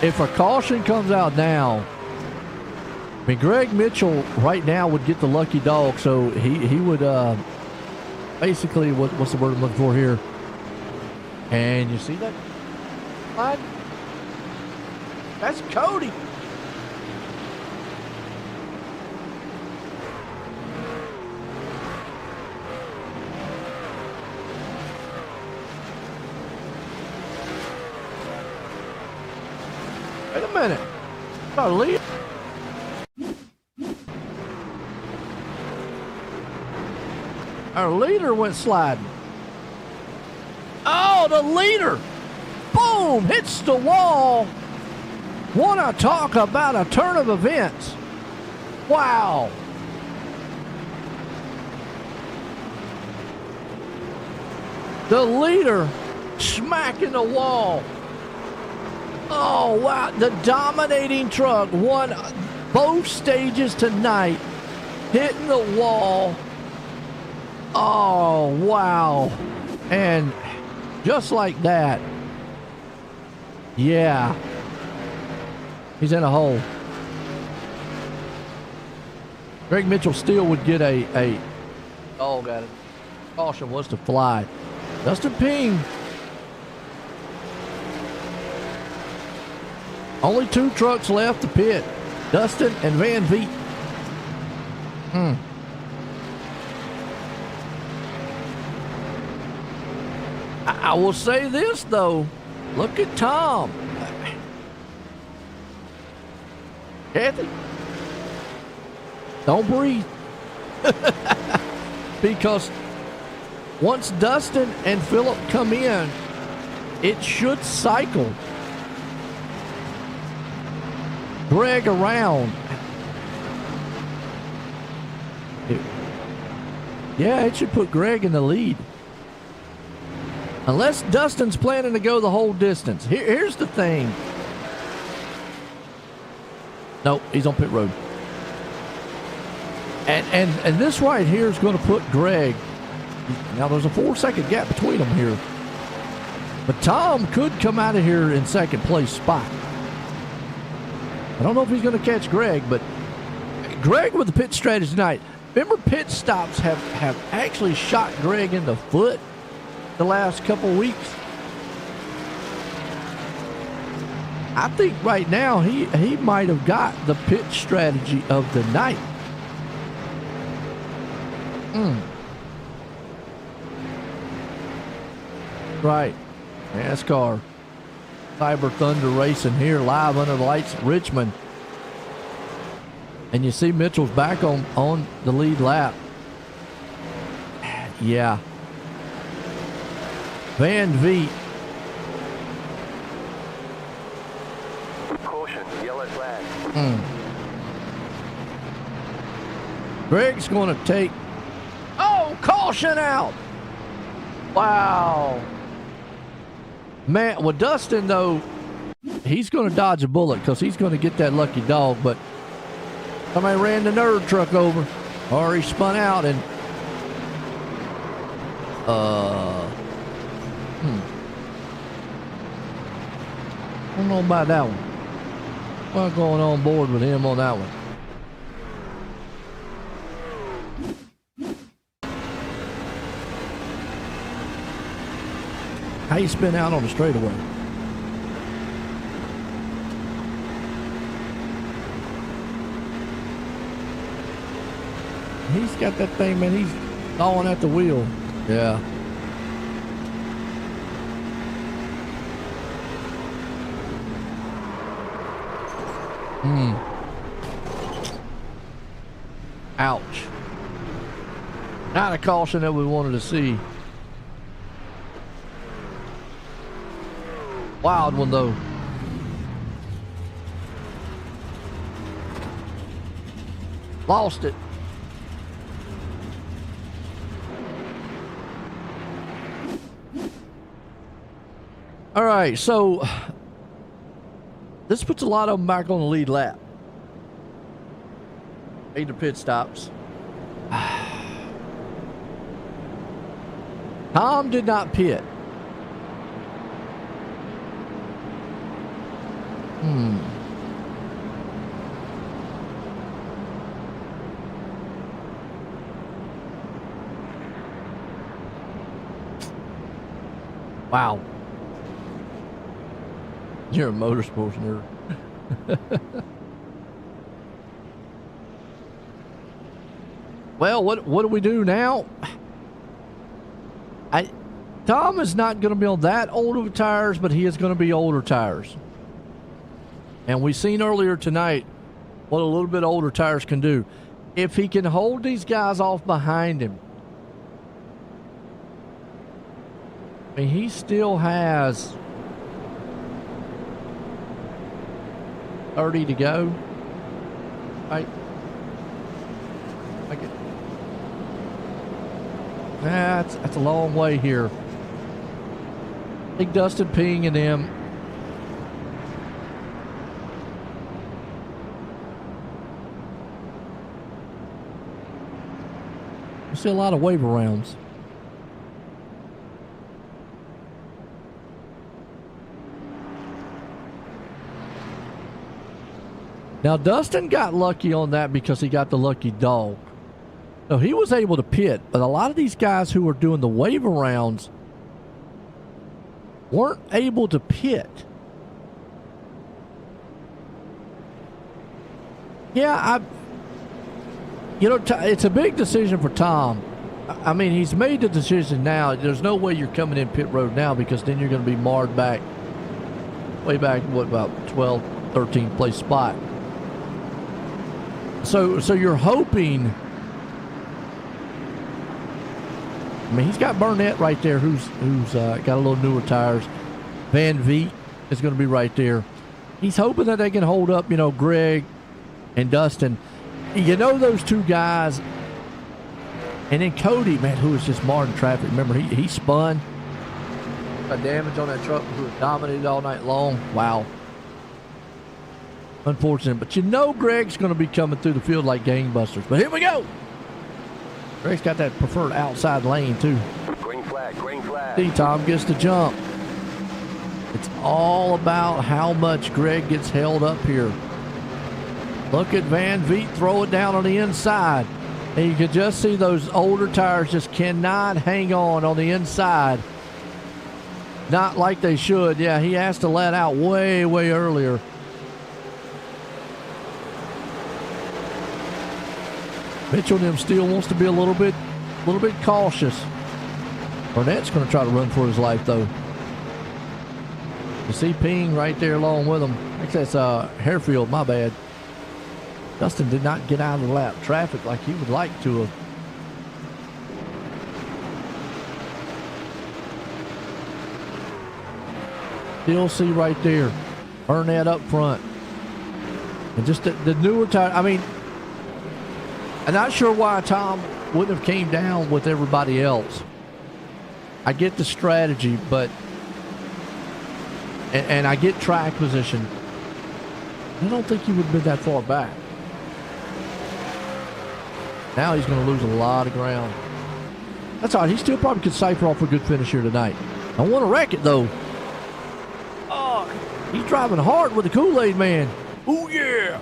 If a caution comes out now, I mean, Greg Mitchell right now would get the lucky dog, so he would basically, what's the word I'm looking for here? And you see that line? That's Cody. minute. Our leader. Our leader went sliding. Oh, the leader. Boom, hits the wall. Want to talk about a turn of events. Wow. The leader smacking the wall. Oh, wow. The dominating truck won both stages tonight, hitting the wall. Oh, wow. And just like that, yeah, he's in a hole. Greg Mitchell still would get a oh, got it. Caution was to fly. Dustin Ping. Only 2 trucks left to pit. Dustin and Van Vliet. I will say this, though. Look at Tom. Kathy, don't breathe. Because once Dustin and Phillip come in, it should cycle Greg around. Yeah, it should put Greg in the lead. Unless Dustin's planning to go the whole distance. Here's the thing. Nope, he's on pit road. And this right here is going to put Greg. Now there's a 4-second gap between them here. But Tom could come out of here in second place spot. I don't know if he's going to catch Greg, but Greg with the pit strategy tonight. Remember, pit stops have actually shot Greg in the foot the last couple weeks. I think right now he might have got the pit strategy of the night. Right. NASCAR. Cyberr Thunder Racing here live under the lights at Richmond. And you see Mitchell's back on the lead lap. Yeah. Van Vliet. Caution, yellow flag. Greg's going to take... Oh, caution out! Wow. Man, well, Dustin, though, he's going to dodge a bullet because he's going to get that lucky dog, but somebody ran the nerd truck over, or he spun out and... I don't know about that one. I'm not going on board with him on that one. How you spin out on the straightaway? He's got that thing, man. He's gnawing at the wheel. Yeah. Ouch. Not a caution that we wanted to see. Wild one, though. Lost it. All right, so this puts a lot of them back on the lead lap. 8 pit stops. Tom did not pit. Wow. You're a motorsports nerd. Well, what do we do now? Tom is not going to be on that old of tires, but he is going to be older tires. And we seen earlier tonight what a little bit older tires can do. If he can hold these guys off behind him, I mean, he still has 30 to go. Right? Like it. That's a long way here. I think Dustin Ping and them. I see a lot of wave arounds. Now, Dustin got lucky on that because he got the lucky dog. So he was able to pit, but a lot of these guys who were doing the wave arounds weren't able to pit. Yeah, it's a big decision for Tom. I mean, he's made the decision now. There's no way you're coming in pit road now because then you're going to be marred back, way back, what, about 12th, 13th place spot. So you're hoping. I mean, he's got Burnett right there, who's got a little newer tires. Van Vliet is going to be right there. He's hoping that they can hold up, Greg and Dustin. Those two guys. And then Cody, man, who was just marring traffic. Remember, he spun. Got damage on that truck, who was dominated all night long. Wow. Unfortunate. But Greg's going to be coming through the field like gangbusters. But here we go. Greg's got that preferred outside lane, too. Green flag, green flag. See, Tom gets the jump. It's all about how much Greg gets held up here. Look at Van Vliet throw it down on the inside. And you can just see those older tires just cannot hang on the inside. Not like they should. Yeah, he has to let out way, way earlier. Mitchell them still wants to be a little bit cautious. Burnett's going to try to run for his life, though. You see Ping right there along with him. Actually, that's Harefield, my bad. Dustin did not get out of the lap traffic like he would like to have. Still see right there. Burnett up front. And just the newer tire. I mean, I'm not sure why Tom wouldn't have came down with everybody else. I get the strategy, but and I get track position. I don't think he would have been that far back. Now he's going to lose a lot of ground. That's all right. He still probably could cipher off a good finish here tonight. I want to wreck it, though. Oh, he's driving hard with the Kool-Aid man. Oh, yeah.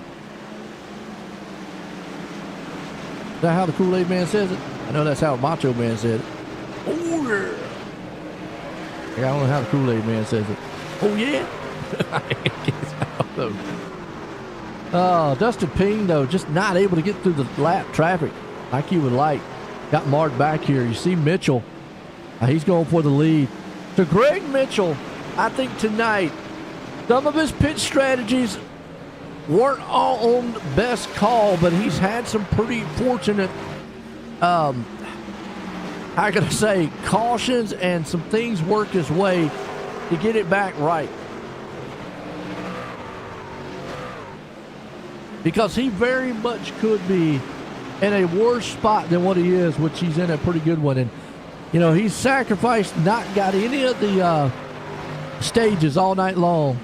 Is that how the Kool-Aid man says it? I know that's how Macho Man said it. Oh, yeah. I don't know how the Kool-Aid man says it. Oh, yeah. Dustin Ping, though, just not able to get through the lap traffic like he would like. Got marked back here. You see Mitchell. He's going for the lead. To Greg Mitchell, I think tonight, some of his pit strategies weren't all on the best call, but he's had some pretty fortunate, how can I say, cautions and some things work his way to get it back right. Because he very much could be in a worse spot than what he is, which he's in a pretty good one. And, he's sacrificed, not got any of the stages all night long.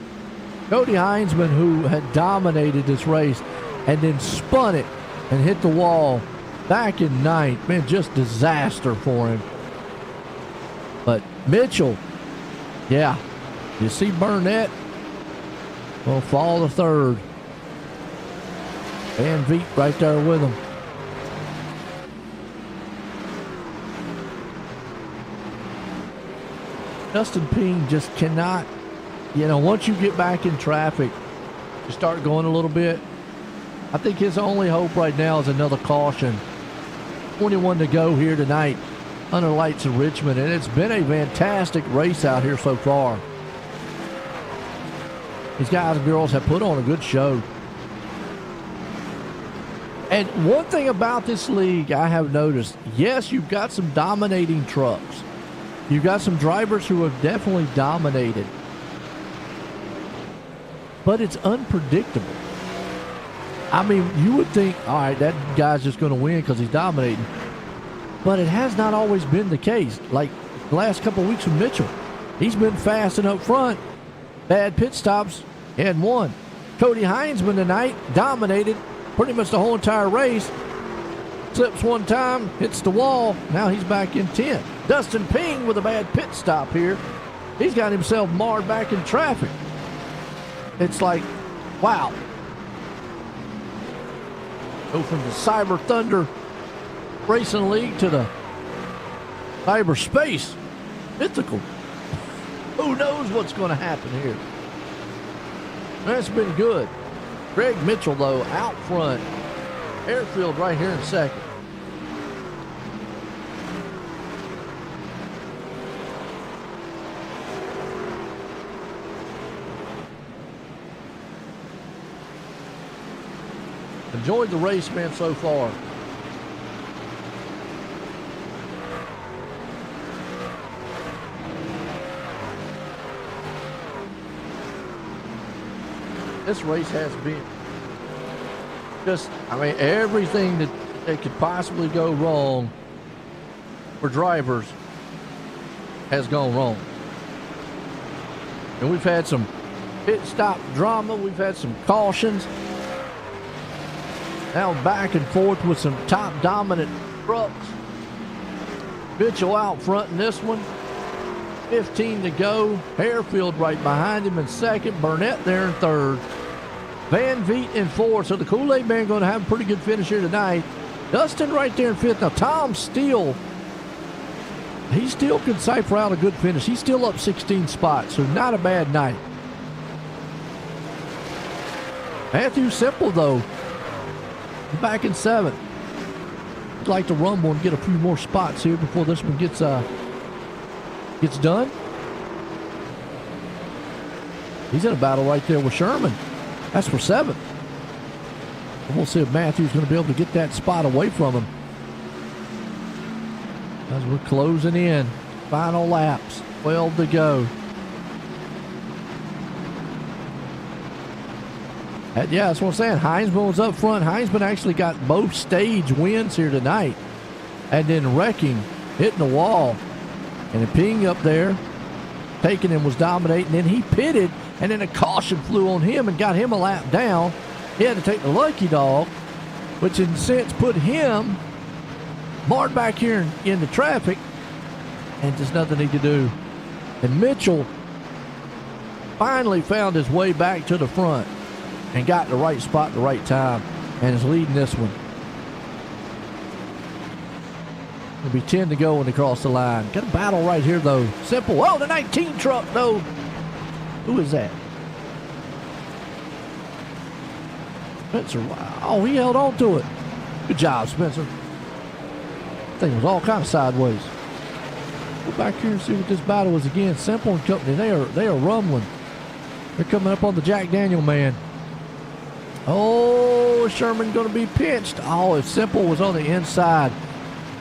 Cody Heinzman, who had dominated this race and then spun it and hit the wall back in ninth. Man, just disaster for him. But Mitchell, yeah, you see Burnett will fall to third. Van Vliet right there with him. Dustin Ping just cannot, once you get back in traffic, you start going a little bit. I think his only hope right now is another caution. 21 to go here tonight under lights in Richmond, and it's been a fantastic race out here so far. These guys and girls have put on a good show. And one thing about this league I have noticed, yes, you've got some dominating trucks. You've got some drivers who have definitely dominated. But it's unpredictable. I mean, you would think, all right, that guy's just going to win because he's dominating. But it has not always been the case. Like the last couple of weeks with Mitchell, he's been fast and up front. Bad pit stops and won. Cody Heinzman tonight dominated pretty much the whole entire race. Slips one time, hits the wall. Now he's back in 10th. Dustin Ping with a bad pit stop here. He's got himself marred back in traffic. It's like, wow. Go from the Cyberr Thunder Racing League to the cyberspace mythical. Who knows what's going to happen here? That's been good. Greg Mitchell, though, out front. Airfield right here in second. Enjoyed the race, man, so far. This race has been just, I mean, everything that could possibly go wrong for drivers has gone wrong. And we've had some pit stop drama. We've had some cautions. Now back and forth with some top dominant trucks. Mitchell out front in this one. 15 to go. Harefield right behind him in second. Burnett there in third. Van Vliet in fourth. So the Kool-Aid Man going to have a pretty good finish here tonight. Dustin right there in fifth. Now Tom Steele, he still can cipher out a good finish. He's still up 16 spots, so not a bad night. Matthew Simple, though, back in seventh. I'd like to rumble and get a few more spots here before this one gets done. He's in a battle right there with Sherman. That's for seventh. And we'll see if Matthew's going to be able to get that spot away from him. As we're closing in. Final laps. 12 to go. Yeah, that's what I'm saying. Heinzman was up front. Heinzman actually got both stage wins here tonight. And then wrecking, hitting the wall. And a Ping up there, taking him, was dominating. Then he pitted, and then a caution flew on him and got him a lap down. He had to take the lucky dog, which in a sense put him marred back here in the traffic, and just nothing he could do. And Mitchell finally found his way back to the front and got the right spot at the right time and is leading this one. It'll be 10 to go when they cross the line. Got a battle right here, though. Simple. Oh, the 19 truck, though. Who is that? Spencer. Wow. Oh, he held on to it. Good job, Spencer. Thing was all kind of sideways. Go back here and see what this battle is again. Simple and company. They are rumbling. They're coming up on the Jack Daniel man. Oh, Sherman going to be pinched. Oh, if Simple was on the inside,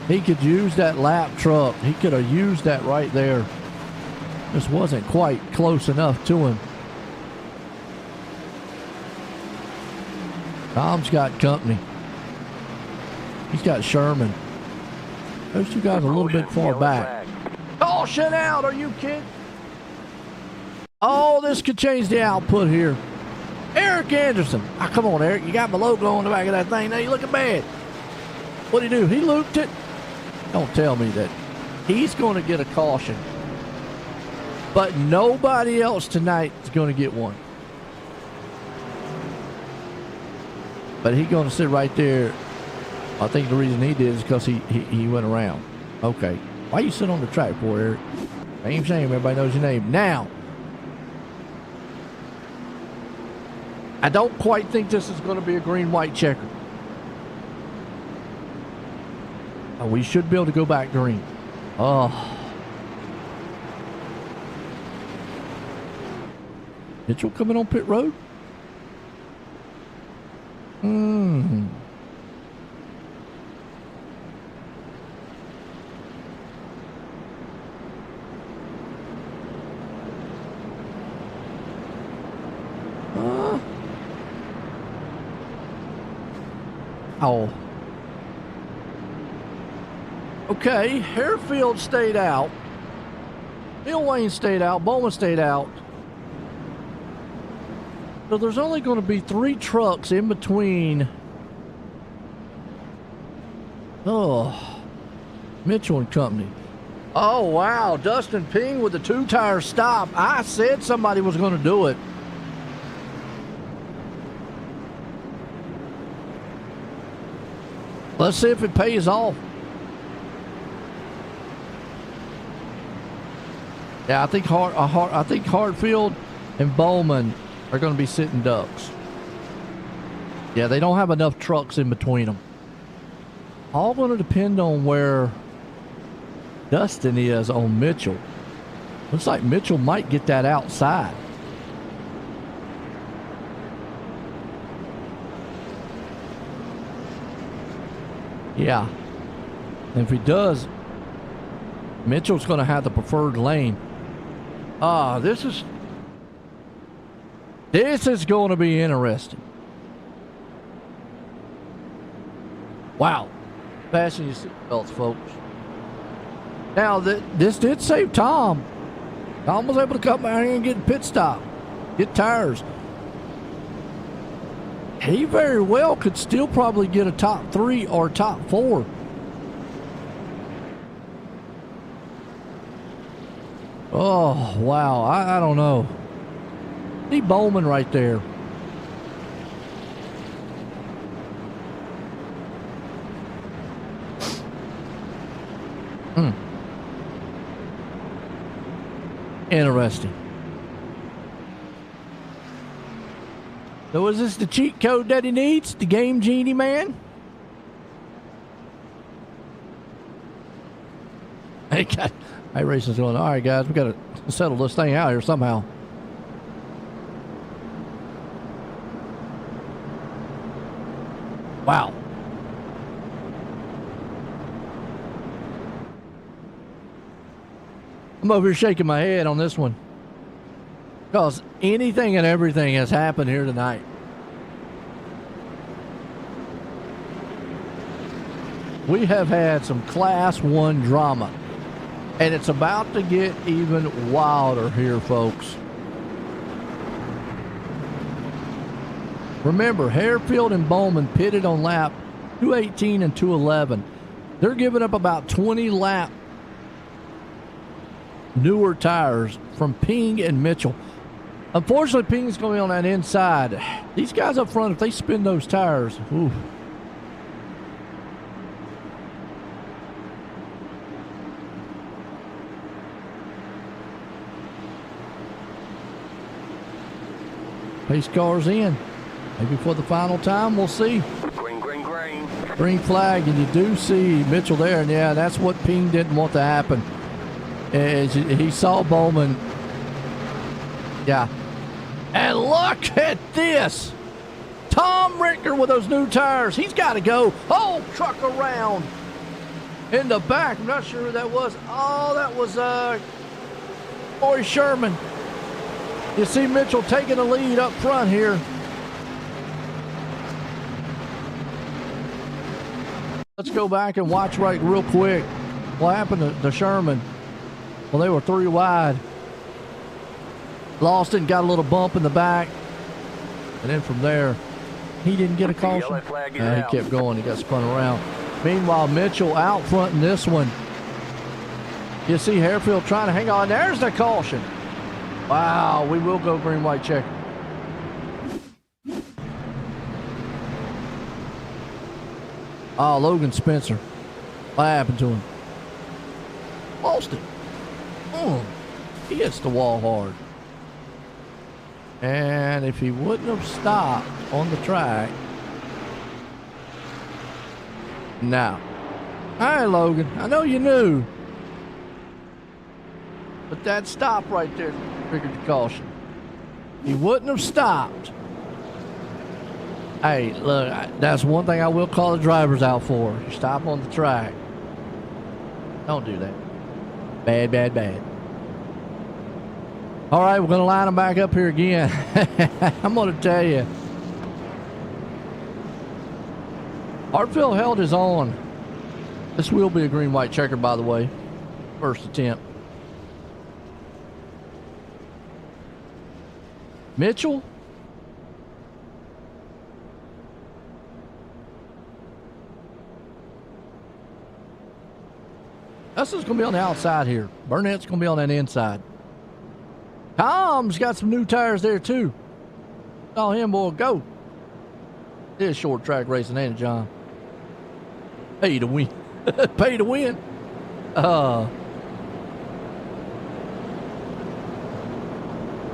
he could use that lap truck. He could have used that right there. This wasn't quite close enough to him. Tom's got company. He's got Sherman. Those two guys are a little bit far back. Caution out. Are you kidding? Oh, this could change the output here. Eric Anderson. Ah, come on, Eric. You got my logo on the back of that thing. Now you're looking bad. What'd he do? He looped it. Don't tell me that. He's going to get a caution. But nobody else tonight is going to get one. But he's going to sit right there. I think the reason he did is because he went around. Okay. Why you sit on the track for, Eric? Ain't shame. Everybody knows your name. Now, I don't quite think this is going to be a green-white checker. We should be able to go back green. Oh. Mitchell coming on pit road? Oh. Okay, Harefield stayed out. Bill Wayne stayed out. Bowman stayed out. So there's only going to be 3 trucks in between. Oh, Mitchell and company. Oh, wow. Dustin Ping with the 2-tire stop. I said somebody was going to do it. Let's see if it pays off. Yeah, I think Hartfield and Bowman are going to be sitting ducks. Yeah, they don't have enough trucks in between them. All going to depend on where Dustin is on Mitchell. Looks like Mitchell might get that outside. Yeah. And if he does, Mitchell's going to have the preferred lane. This is going to be interesting. Wow. Fasten your seatbelts, folks. Now, this did save Tom. Tom was able to come out here and get a pit stop. Get tires. He very well could still probably get a top 3 or top 4. Oh, wow. I don't know. See Bowman right there. Interesting. So is this the cheat code that he needs? The Game Genie man? Hey, iRacing's going, all right, guys, we got to settle this thing out here somehow. Wow. I'm over here shaking my head on this one. Because anything and everything has happened here tonight. We have had some Class 1 drama. And it's about to get even wilder here, folks. Remember, Harefield and Bowman pitted on lap 218 and 211. They're giving up about 20 lap newer tires from Ping and Mitchell. Unfortunately, Ping's going to be on that inside. These guys up front, if they spin those tires, ooh. Pace car's in. Maybe for the final time, we'll see. Green, green, green. Green flag, and you do see Mitchell there, and yeah, that's what Ping didn't want to happen. As he saw Bowman. Yeah. And look at this. Tom Ricker with those new tires. He's got to go. Oh, truck around in the back. I'm not sure who that was. Oh, that was Corey Sherman. You see Mitchell taking the lead up front here. Let's go back and watch right real quick. What happened to Sherman? Well, they were 3 wide. Lost it and got a little bump in the back. And then from there, he didn't get a caution. He kept going. He got spun around. Meanwhile, Mitchell out front in this one. You see Harefield trying to hang on. There's the caution. Wow, we will go green, white, check. Oh, Logan Spencer. What happened to him? Lost it. He hits the wall hard. And if he wouldn't have stopped on the track. Now. Hi, Logan. I know you knew. But that stop right there triggered the caution. He wouldn't have stopped. Hey, look, that's one thing I will call the drivers out for. You stop on the track. Don't do that. Bad, bad, bad. All right, we're going to line them back up here again. I'm going to tell you. Hartfield held his own. This will be a green-white checker, by the way. First attempt. Mitchell. Dustin's going to be on the outside here. Burnett's going to be on that inside. Tom's got some new tires there, too. Saw him, boy, go. It is short track racing, ain't it, John? Pay to win. Pay to win.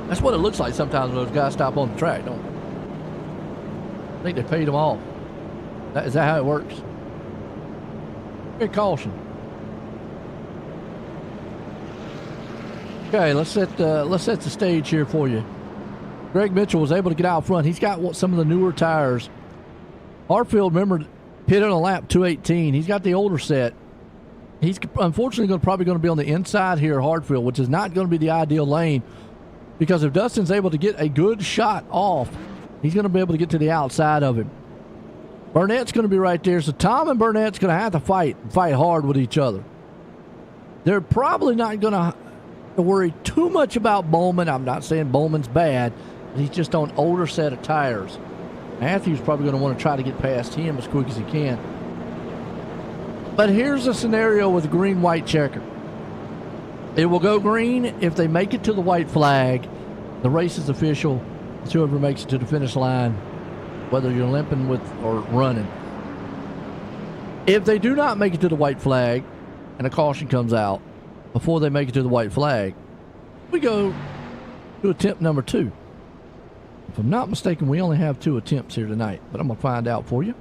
That's what it looks like sometimes when those guys stop on the track, don't they? I think they paid them off. Is that how it works? Good caution. Okay, let's set the stage here for you. Greg Mitchell was able to get out front. He's got some of the newer tires. Hartfield, remember, pitted on lap 218. He's got the older set. He's unfortunately probably going to be on the inside here at Hartfield, which is not going to be the ideal lane, because if Dustin's able to get a good shot off, he's going to be able to get to the outside of him. Burnett's going to be right there, so Tom and Burnett's going to have to fight hard with each other. They're probably not going to worry too much about Bowman. I'm not saying Bowman's bad, but he's just on older set of tires. Matthew's probably going to want to try to get past him as quick as he can. But here's a scenario with a green-white checker. It will go green if they make it to the white flag. The race is official. It's whoever makes it to the finish line, whether you're limping with or running. If they do not make it to the white flag and a caution comes out before they make it to the white flag, we go to attempt number 2. If I'm not mistaken, we only have 2 attempts here tonight, but I'm going to find out for you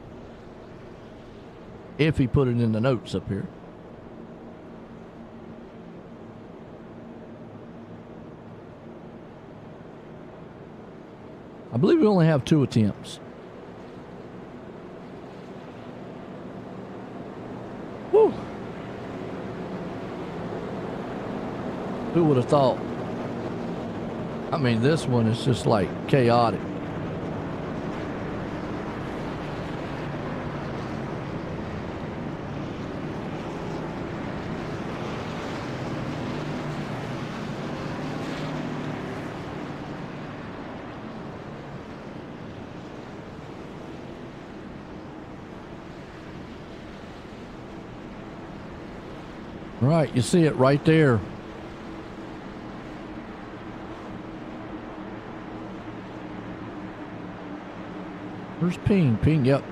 if he put it in the notes up here. I believe we only have 2 attempts. Whew. Who would have thought? I mean, this one is just like chaotic. Right, you see it right there. Where's Ping? Ping, yep.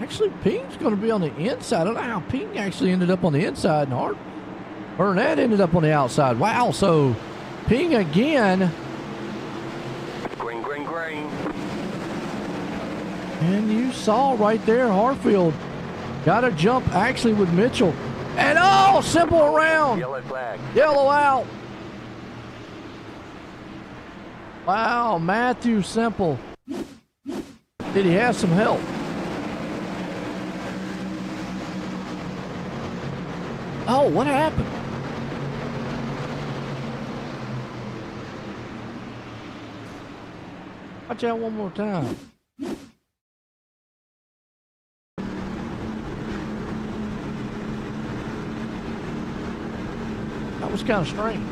Actually, Ping's going to be on the inside. I don't know how Ping actually ended up on the inside and Burnett ended up on the outside. Wow, so Ping again. Green, green, green. And you saw right there, Hartfield got a jump actually with Mitchell. And oh, simple around. Yellow flag. Yellow out. Wow, Matthew Simple. Did he have some help? Oh, what happened? Watch out one more time. That was kind of strange.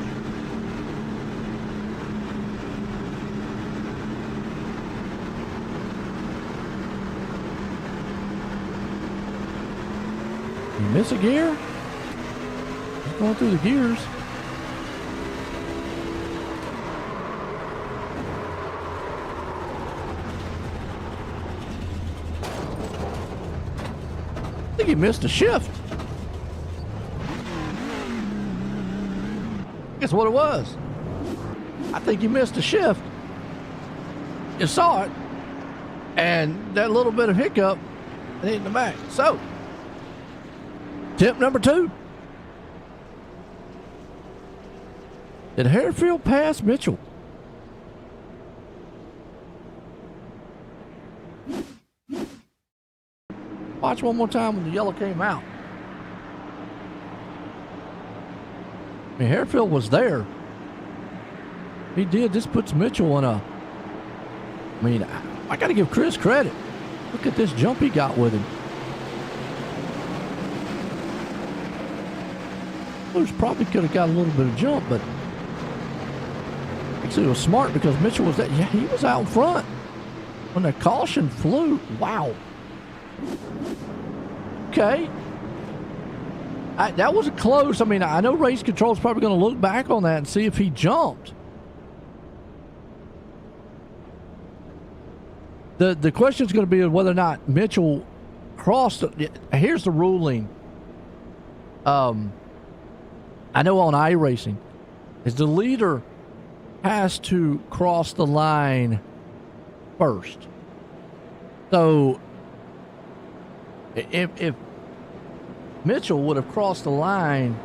You miss a gear? He's going through the gears. I think he missed a shift. Guess what it was? I think he missed a shift. You saw it. And that little bit of hiccup, it hit in the back. So, tip number 2. Did Harefield pass Mitchell? Watch one more time when the yellow came out. I mean, Harefield was there. He did. This puts Mitchell in a... I mean, I got to give Chris credit. Look at this jump he got with him. Bruce probably could have got a little bit of jump, but actually it was smart because Mitchell was that. Yeah, he was out in front when the caution flew. Wow. Okay. That was close. I mean, I know race control is probably going to look back on that and see if he jumped. The question is going to be whether or not Mitchell crossed. Here's the ruling. I know on iRacing is the leader has to cross the line first. So if Mitchell would have crossed the line,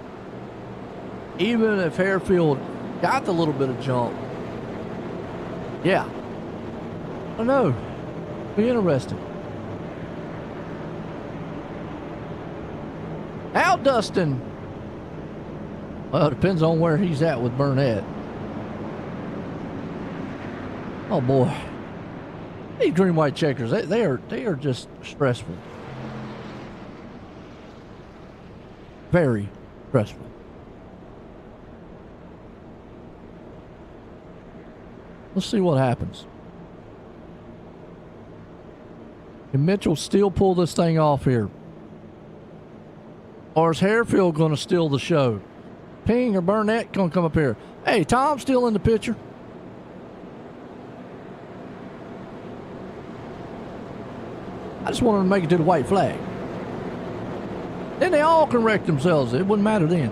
even if Harefield got the little bit of jump, yeah, I don't know. Be interesting. Now Dustin. Well, it depends on where he's at with Burnett. Oh boy, these green white checkers, they are just stressful. Very stressful. Let's see what happens. Can Mitchell still pull this thing off here? Or is Harefield going to steal the show? Ping or Burnett going to come up here? Hey, Tom's still in the picture. I just wanted to make it to the white flag. Then they all can wreck themselves. It wouldn't matter then.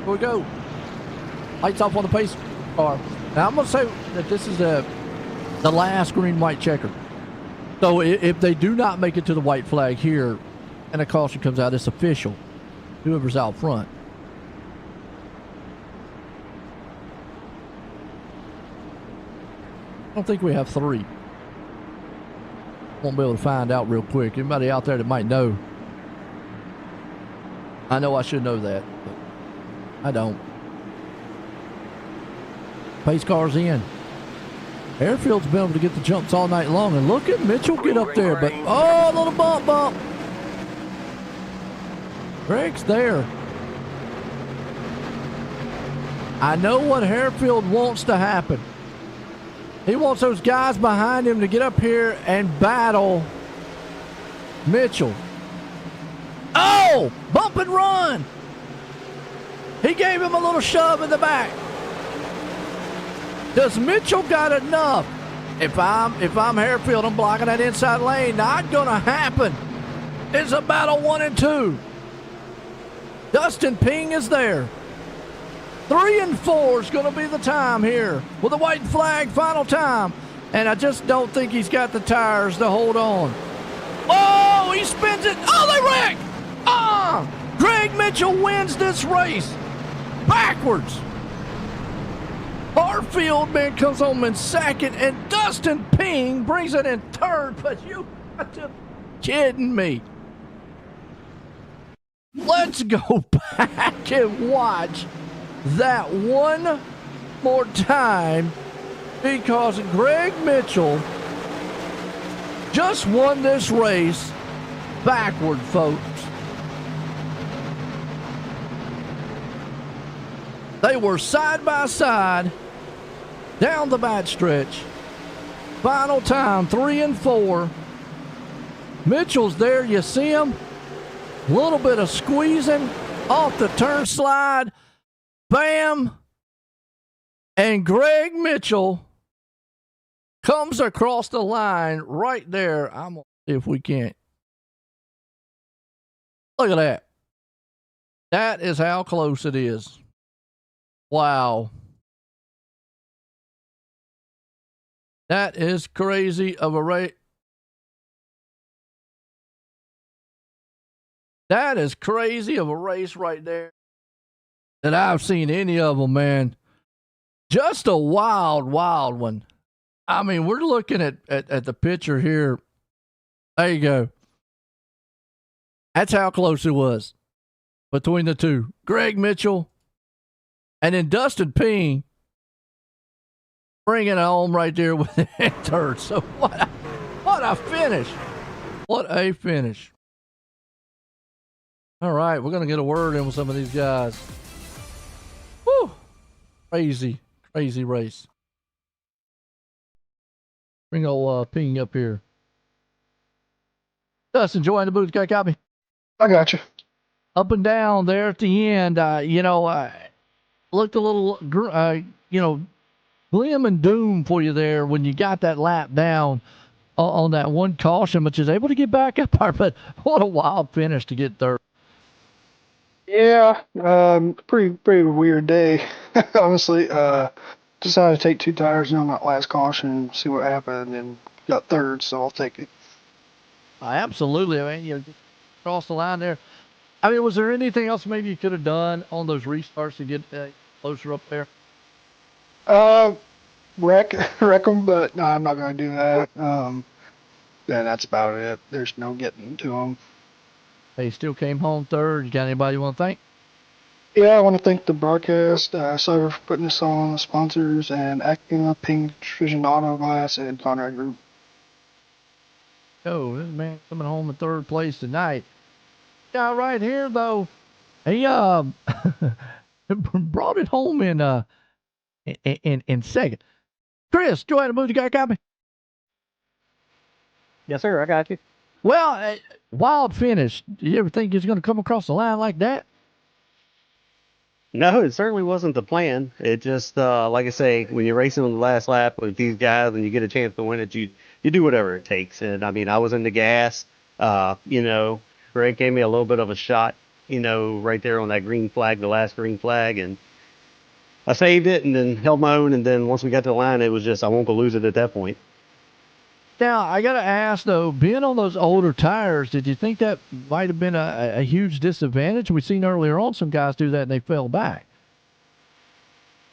Here we go. Lights off on the pace car. Now I'm going to say that this is the last green-white checker. So if they do not make it to the white flag here and a caution comes out, it's official. Whoever's out front. I don't think we have three. Won't be able to find out real quick. Anybody out there that might know? I know I should know that, but I don't. Pace car's in. Hairfield's been able to get the jumps all night long, and look at Mitchell get up there, but oh, a little bump. Greg's there. I know what Harefield wants to happen. He wants those guys behind him to get up here and battle Mitchell. Oh, bump and run. He gave him a little shove in the back. Does Mitchell got enough? If I'm Harefield, I'm blocking that inside lane. Not gonna happen. It's a battle 1 and 2. Dustin Ping is there. 3 and 4 is gonna be the time here with a white flag, final time. And I just don't think he's got the tires to hold on. Oh, he spins it. Oh, they wreck. Greg Mitchell wins this race backwards. Hartfield, man, comes home in second, and Dustin Ping brings it in third. But you got to be kidding me. Let's go back and watch that one more time, because Greg Mitchell just won this race backward, folks. They were side by side down the back stretch. Final time, 3 and 4. Mitchell's there. You see him? A little bit of squeezing off the turn slide. Bam. And Greg Mitchell comes across the line right there. I'm going to see if we can't. Look at that. That is how close it is. Wow. That is crazy of a race. That is crazy of a race right there that I've seen any of them, man. Just a wild one. I mean, we're looking at the picture here. There you go. That's how close it was between the two. Greg Mitchell and then Dustin Ping bringing it home right there with the third. So what a finish. What a finish. All right, we're going to get a word in with some of these guys. Woo! Crazy race. Bring old Ping up here. Dustin, join the booth. Got a copy? I got you. Up and down there at the end, looked a little, glim and doom for you there when you got that lap down on that one caution, but you was able to get back up there. But what a wild finish to get third. Yeah, pretty weird day. Honestly, decided to take 2 tires on that last caution and see what happened, and got third, so I'll take it. Absolutely. I mean, crossed the line there. I mean, was there anything else maybe you could have done on those restarts to get closer up there? Wreck them, but no, I'm not going to do that. Yeah, that's about it. There's no getting to them. They still came home third. You got anybody you want to thank? Yeah, I want to thank the broadcast, Cyberr for putting this on, the sponsors, and Acura, Ping Vision Auto Glass, and Conrad Group. Oh, this man coming home in third place tonight. Guy right here, though, he brought it home in second. Chris, go ahead and move the guy copy. Yes, sir. I got you. Well, wild finish. Do you ever think he's going to come across the line like that? No, it certainly wasn't the plan. It just, like I say, when you're racing on the last lap with these guys and you get a chance to win it, you do whatever it takes. And I mean, I was in the gas. Greg gave me a little bit of a shot, right there on that green flag, the last green flag, and I saved it and then held my own. And then once we got to the line, it was just I won't go lose it at that point. Now, I got to ask, though, being on those older tires, did you think that might have been a huge disadvantage? We've seen earlier on some guys do that and they fell back.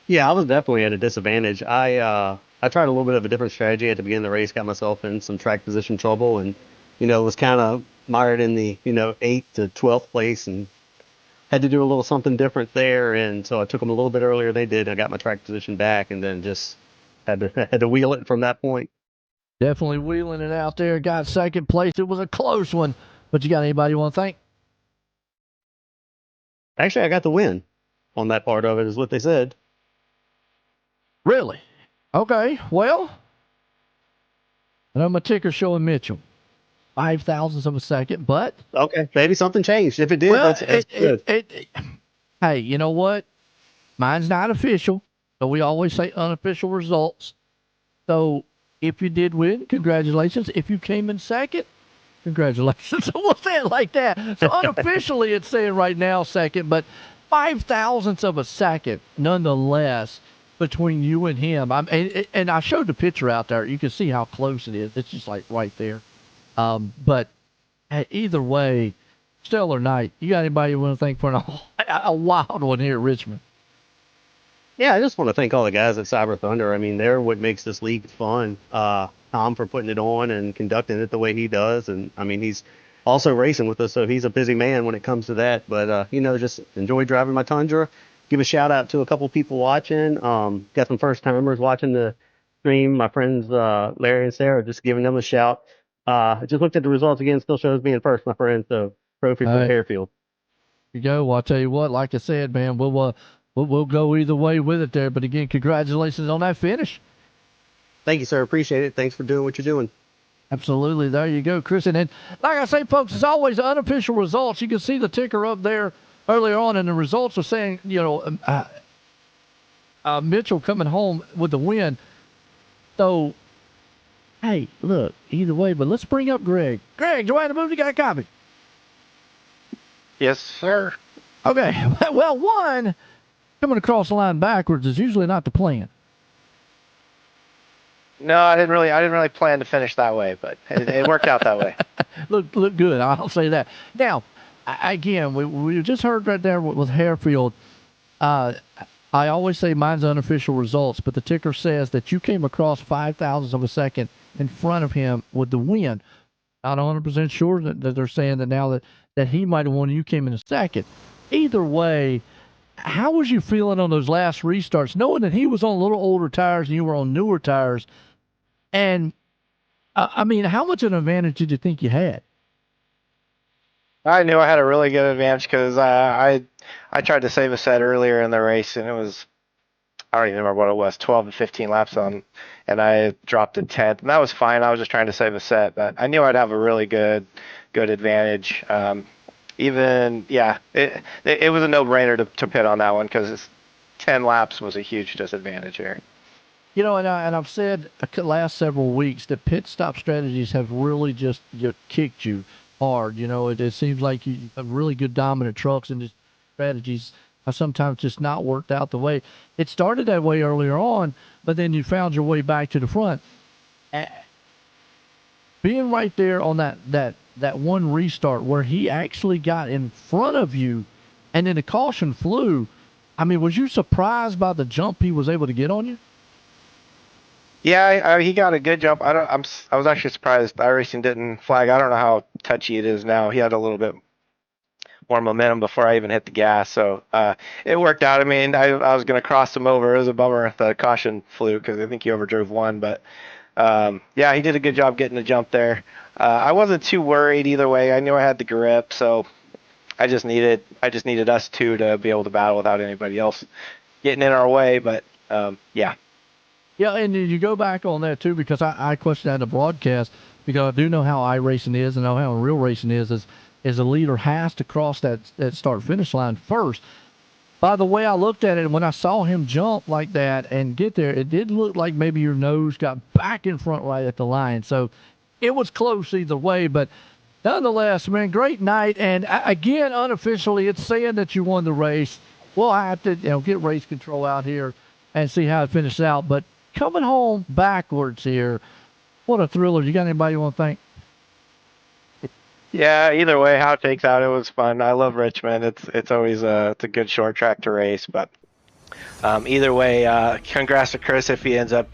Yeah, I was definitely at a disadvantage. I tried a little bit of a different strategy at the beginning of the race, got myself in some track position trouble, and, was kind of mired in the, 8th to 12th place and had to do a little something different there. And so I took them a little bit earlier than they did. I got my track position back and then just had to wheel it from that point. Definitely wheeling it out there. Got second place. It was a close one. But you got anybody you want to thank? Actually, I got the win on that part of it, is what they said. Really? Okay. Well, I know my ticker's showing Mitchell 0.005 of a second, but okay, maybe something changed. If it did, well, that's good. Hey, you know what? Mine's not official, so we always say unofficial results. So if you did win, congratulations. If you came in second, congratulations. We'll say it like that. So unofficially, it's saying right now second, but 0.005 of a second, nonetheless, between you and him. And I showed the picture out there. You can see how close it is. It's just like right there. But either way, stellar night. You got anybody you want to thank for a wild one here at Richmond? Yeah, I just want to thank all the guys at Cyberr Thunder. I mean, they're what makes this league fun. Tom for putting it on and conducting it the way he does. And, I mean, he's also racing with us, so he's a busy man when it comes to that. But, just enjoy driving my Tundra. Give a shout-out to a couple people watching. Got some first-timers watching the stream. My friends Larry and Sarah, just giving them a shout. I just looked at the results again. Still shows me in first, my friend. So, trophy for Harefield. Here you go. Well, I'll tell you what, like I said, man, we'll go either way with it there. But again, congratulations on that finish. Thank you, sir. Appreciate it. Thanks for doing what you're doing. Absolutely. There you go, Chris. And like I say, folks, it's always unofficial results. You can see the ticker up there earlier on, and the results are saying, Mitchell coming home with the win. So, hey, look, either way, but let's bring up Greg. Greg, do I have to move? You got a copy? Yes, sir. Okay. Well, one, coming across the line backwards is usually not the plan. No, I didn't really plan to finish that way, but it worked out that way. Look good. I'll say that. Now, again, we just heard right there with Harefield. I always say mine's unofficial results, but the ticker says that you came across 5,000ths of a second in front of him with the win. Not 100% sure that they're saying that now that he might have won, you came in a second. Either way, how was you feeling on those last restarts, knowing that he was on a little older tires and you were on newer tires? And I mean, how much of an advantage did you think you had? I knew I had a really good advantage because I tried to save a set earlier in the race, and it was, I don't even remember what it was, 12 to 15 laps on, and I dropped to 10th, and that was fine. I was just trying to save a set, but I knew I'd have a really good advantage. It was a no-brainer to pit on that one because 10 laps was a huge disadvantage here. You know, and I've said the last several weeks that pit stop strategies have really just kicked you hard. You know, it seems like you have really good dominant trucks, and just strategies have sometimes just not worked out the way it started that way earlier on, but then you found your way back to the front. Being right there on that one restart where he actually got in front of you, and then the caution flew. I mean, was you surprised by the jump he was able to get on you? Yeah, he got a good jump. I was actually surprised iRacing didn't flag. I don't know how touchy it is now. He had a little bit more momentum before I even hit the gas, so it worked out. I mean, I was going to cross him over. It was a bummer the caution flew because I think he overdrove one, but yeah, he did a good job getting the jump there. I wasn't too worried either way. I knew I had the grip, so I just needed us two to be able to battle without anybody else getting in our way. But yeah. Yeah, and you go back on that too, because I questioned that in the broadcast, because I do know how iRacing is and know how real racing is the leader has to cross that start finish line first. By the way I looked at it, when I saw him jump like that and get there, it did look like maybe your nose got back in front right at the line. So it was close either way, but nonetheless, man, great night. And again, unofficially, it's saying that you won the race. We'll have to get race control out here and see how it finishes out. But coming home backwards here, what a thriller. You got anybody you want to thank? Yeah, either way, how it takes out, it was fun. I love Richmond. It's always it's a good short track to race. But either way, congrats to Chris if he ends up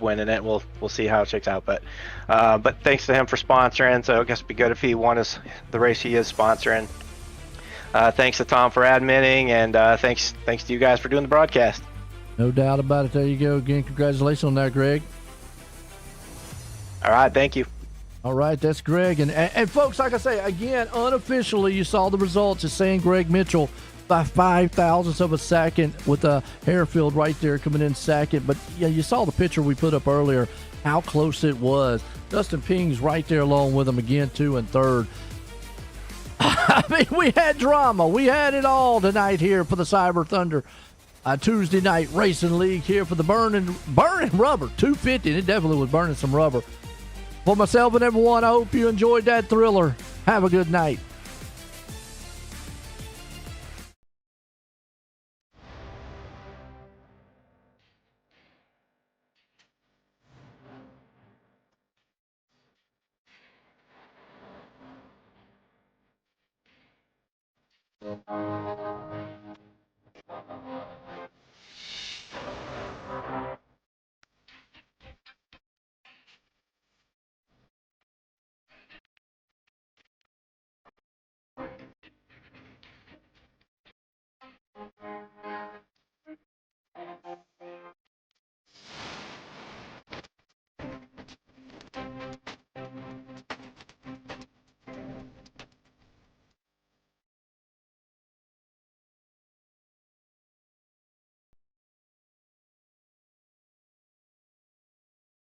winning it. We'll see how it shakes out. But thanks to him for sponsoring. So I guess it'd be good if he won the race he is sponsoring. Thanks to Tom for adminning, and thanks to you guys for doing the broadcast. No doubt about it. There you go. Again, congratulations on that, Greg. All right, thank you. All right, that's Greg. And folks, like I say, again, unofficially, you saw the results. It's saying Greg Mitchell by 5,000ths of a second with Harefield right there coming in second. But yeah, you saw the picture we put up earlier, how close it was. Dustin Ping's right there along with him again, 2 and 3rd. I mean, we had drama. We had it all tonight here for the Cyberr Thunder Tuesday night racing league here for the burning rubber 250. And it definitely was burning some rubber. For myself and everyone, I hope you enjoyed that thriller. Have a good night.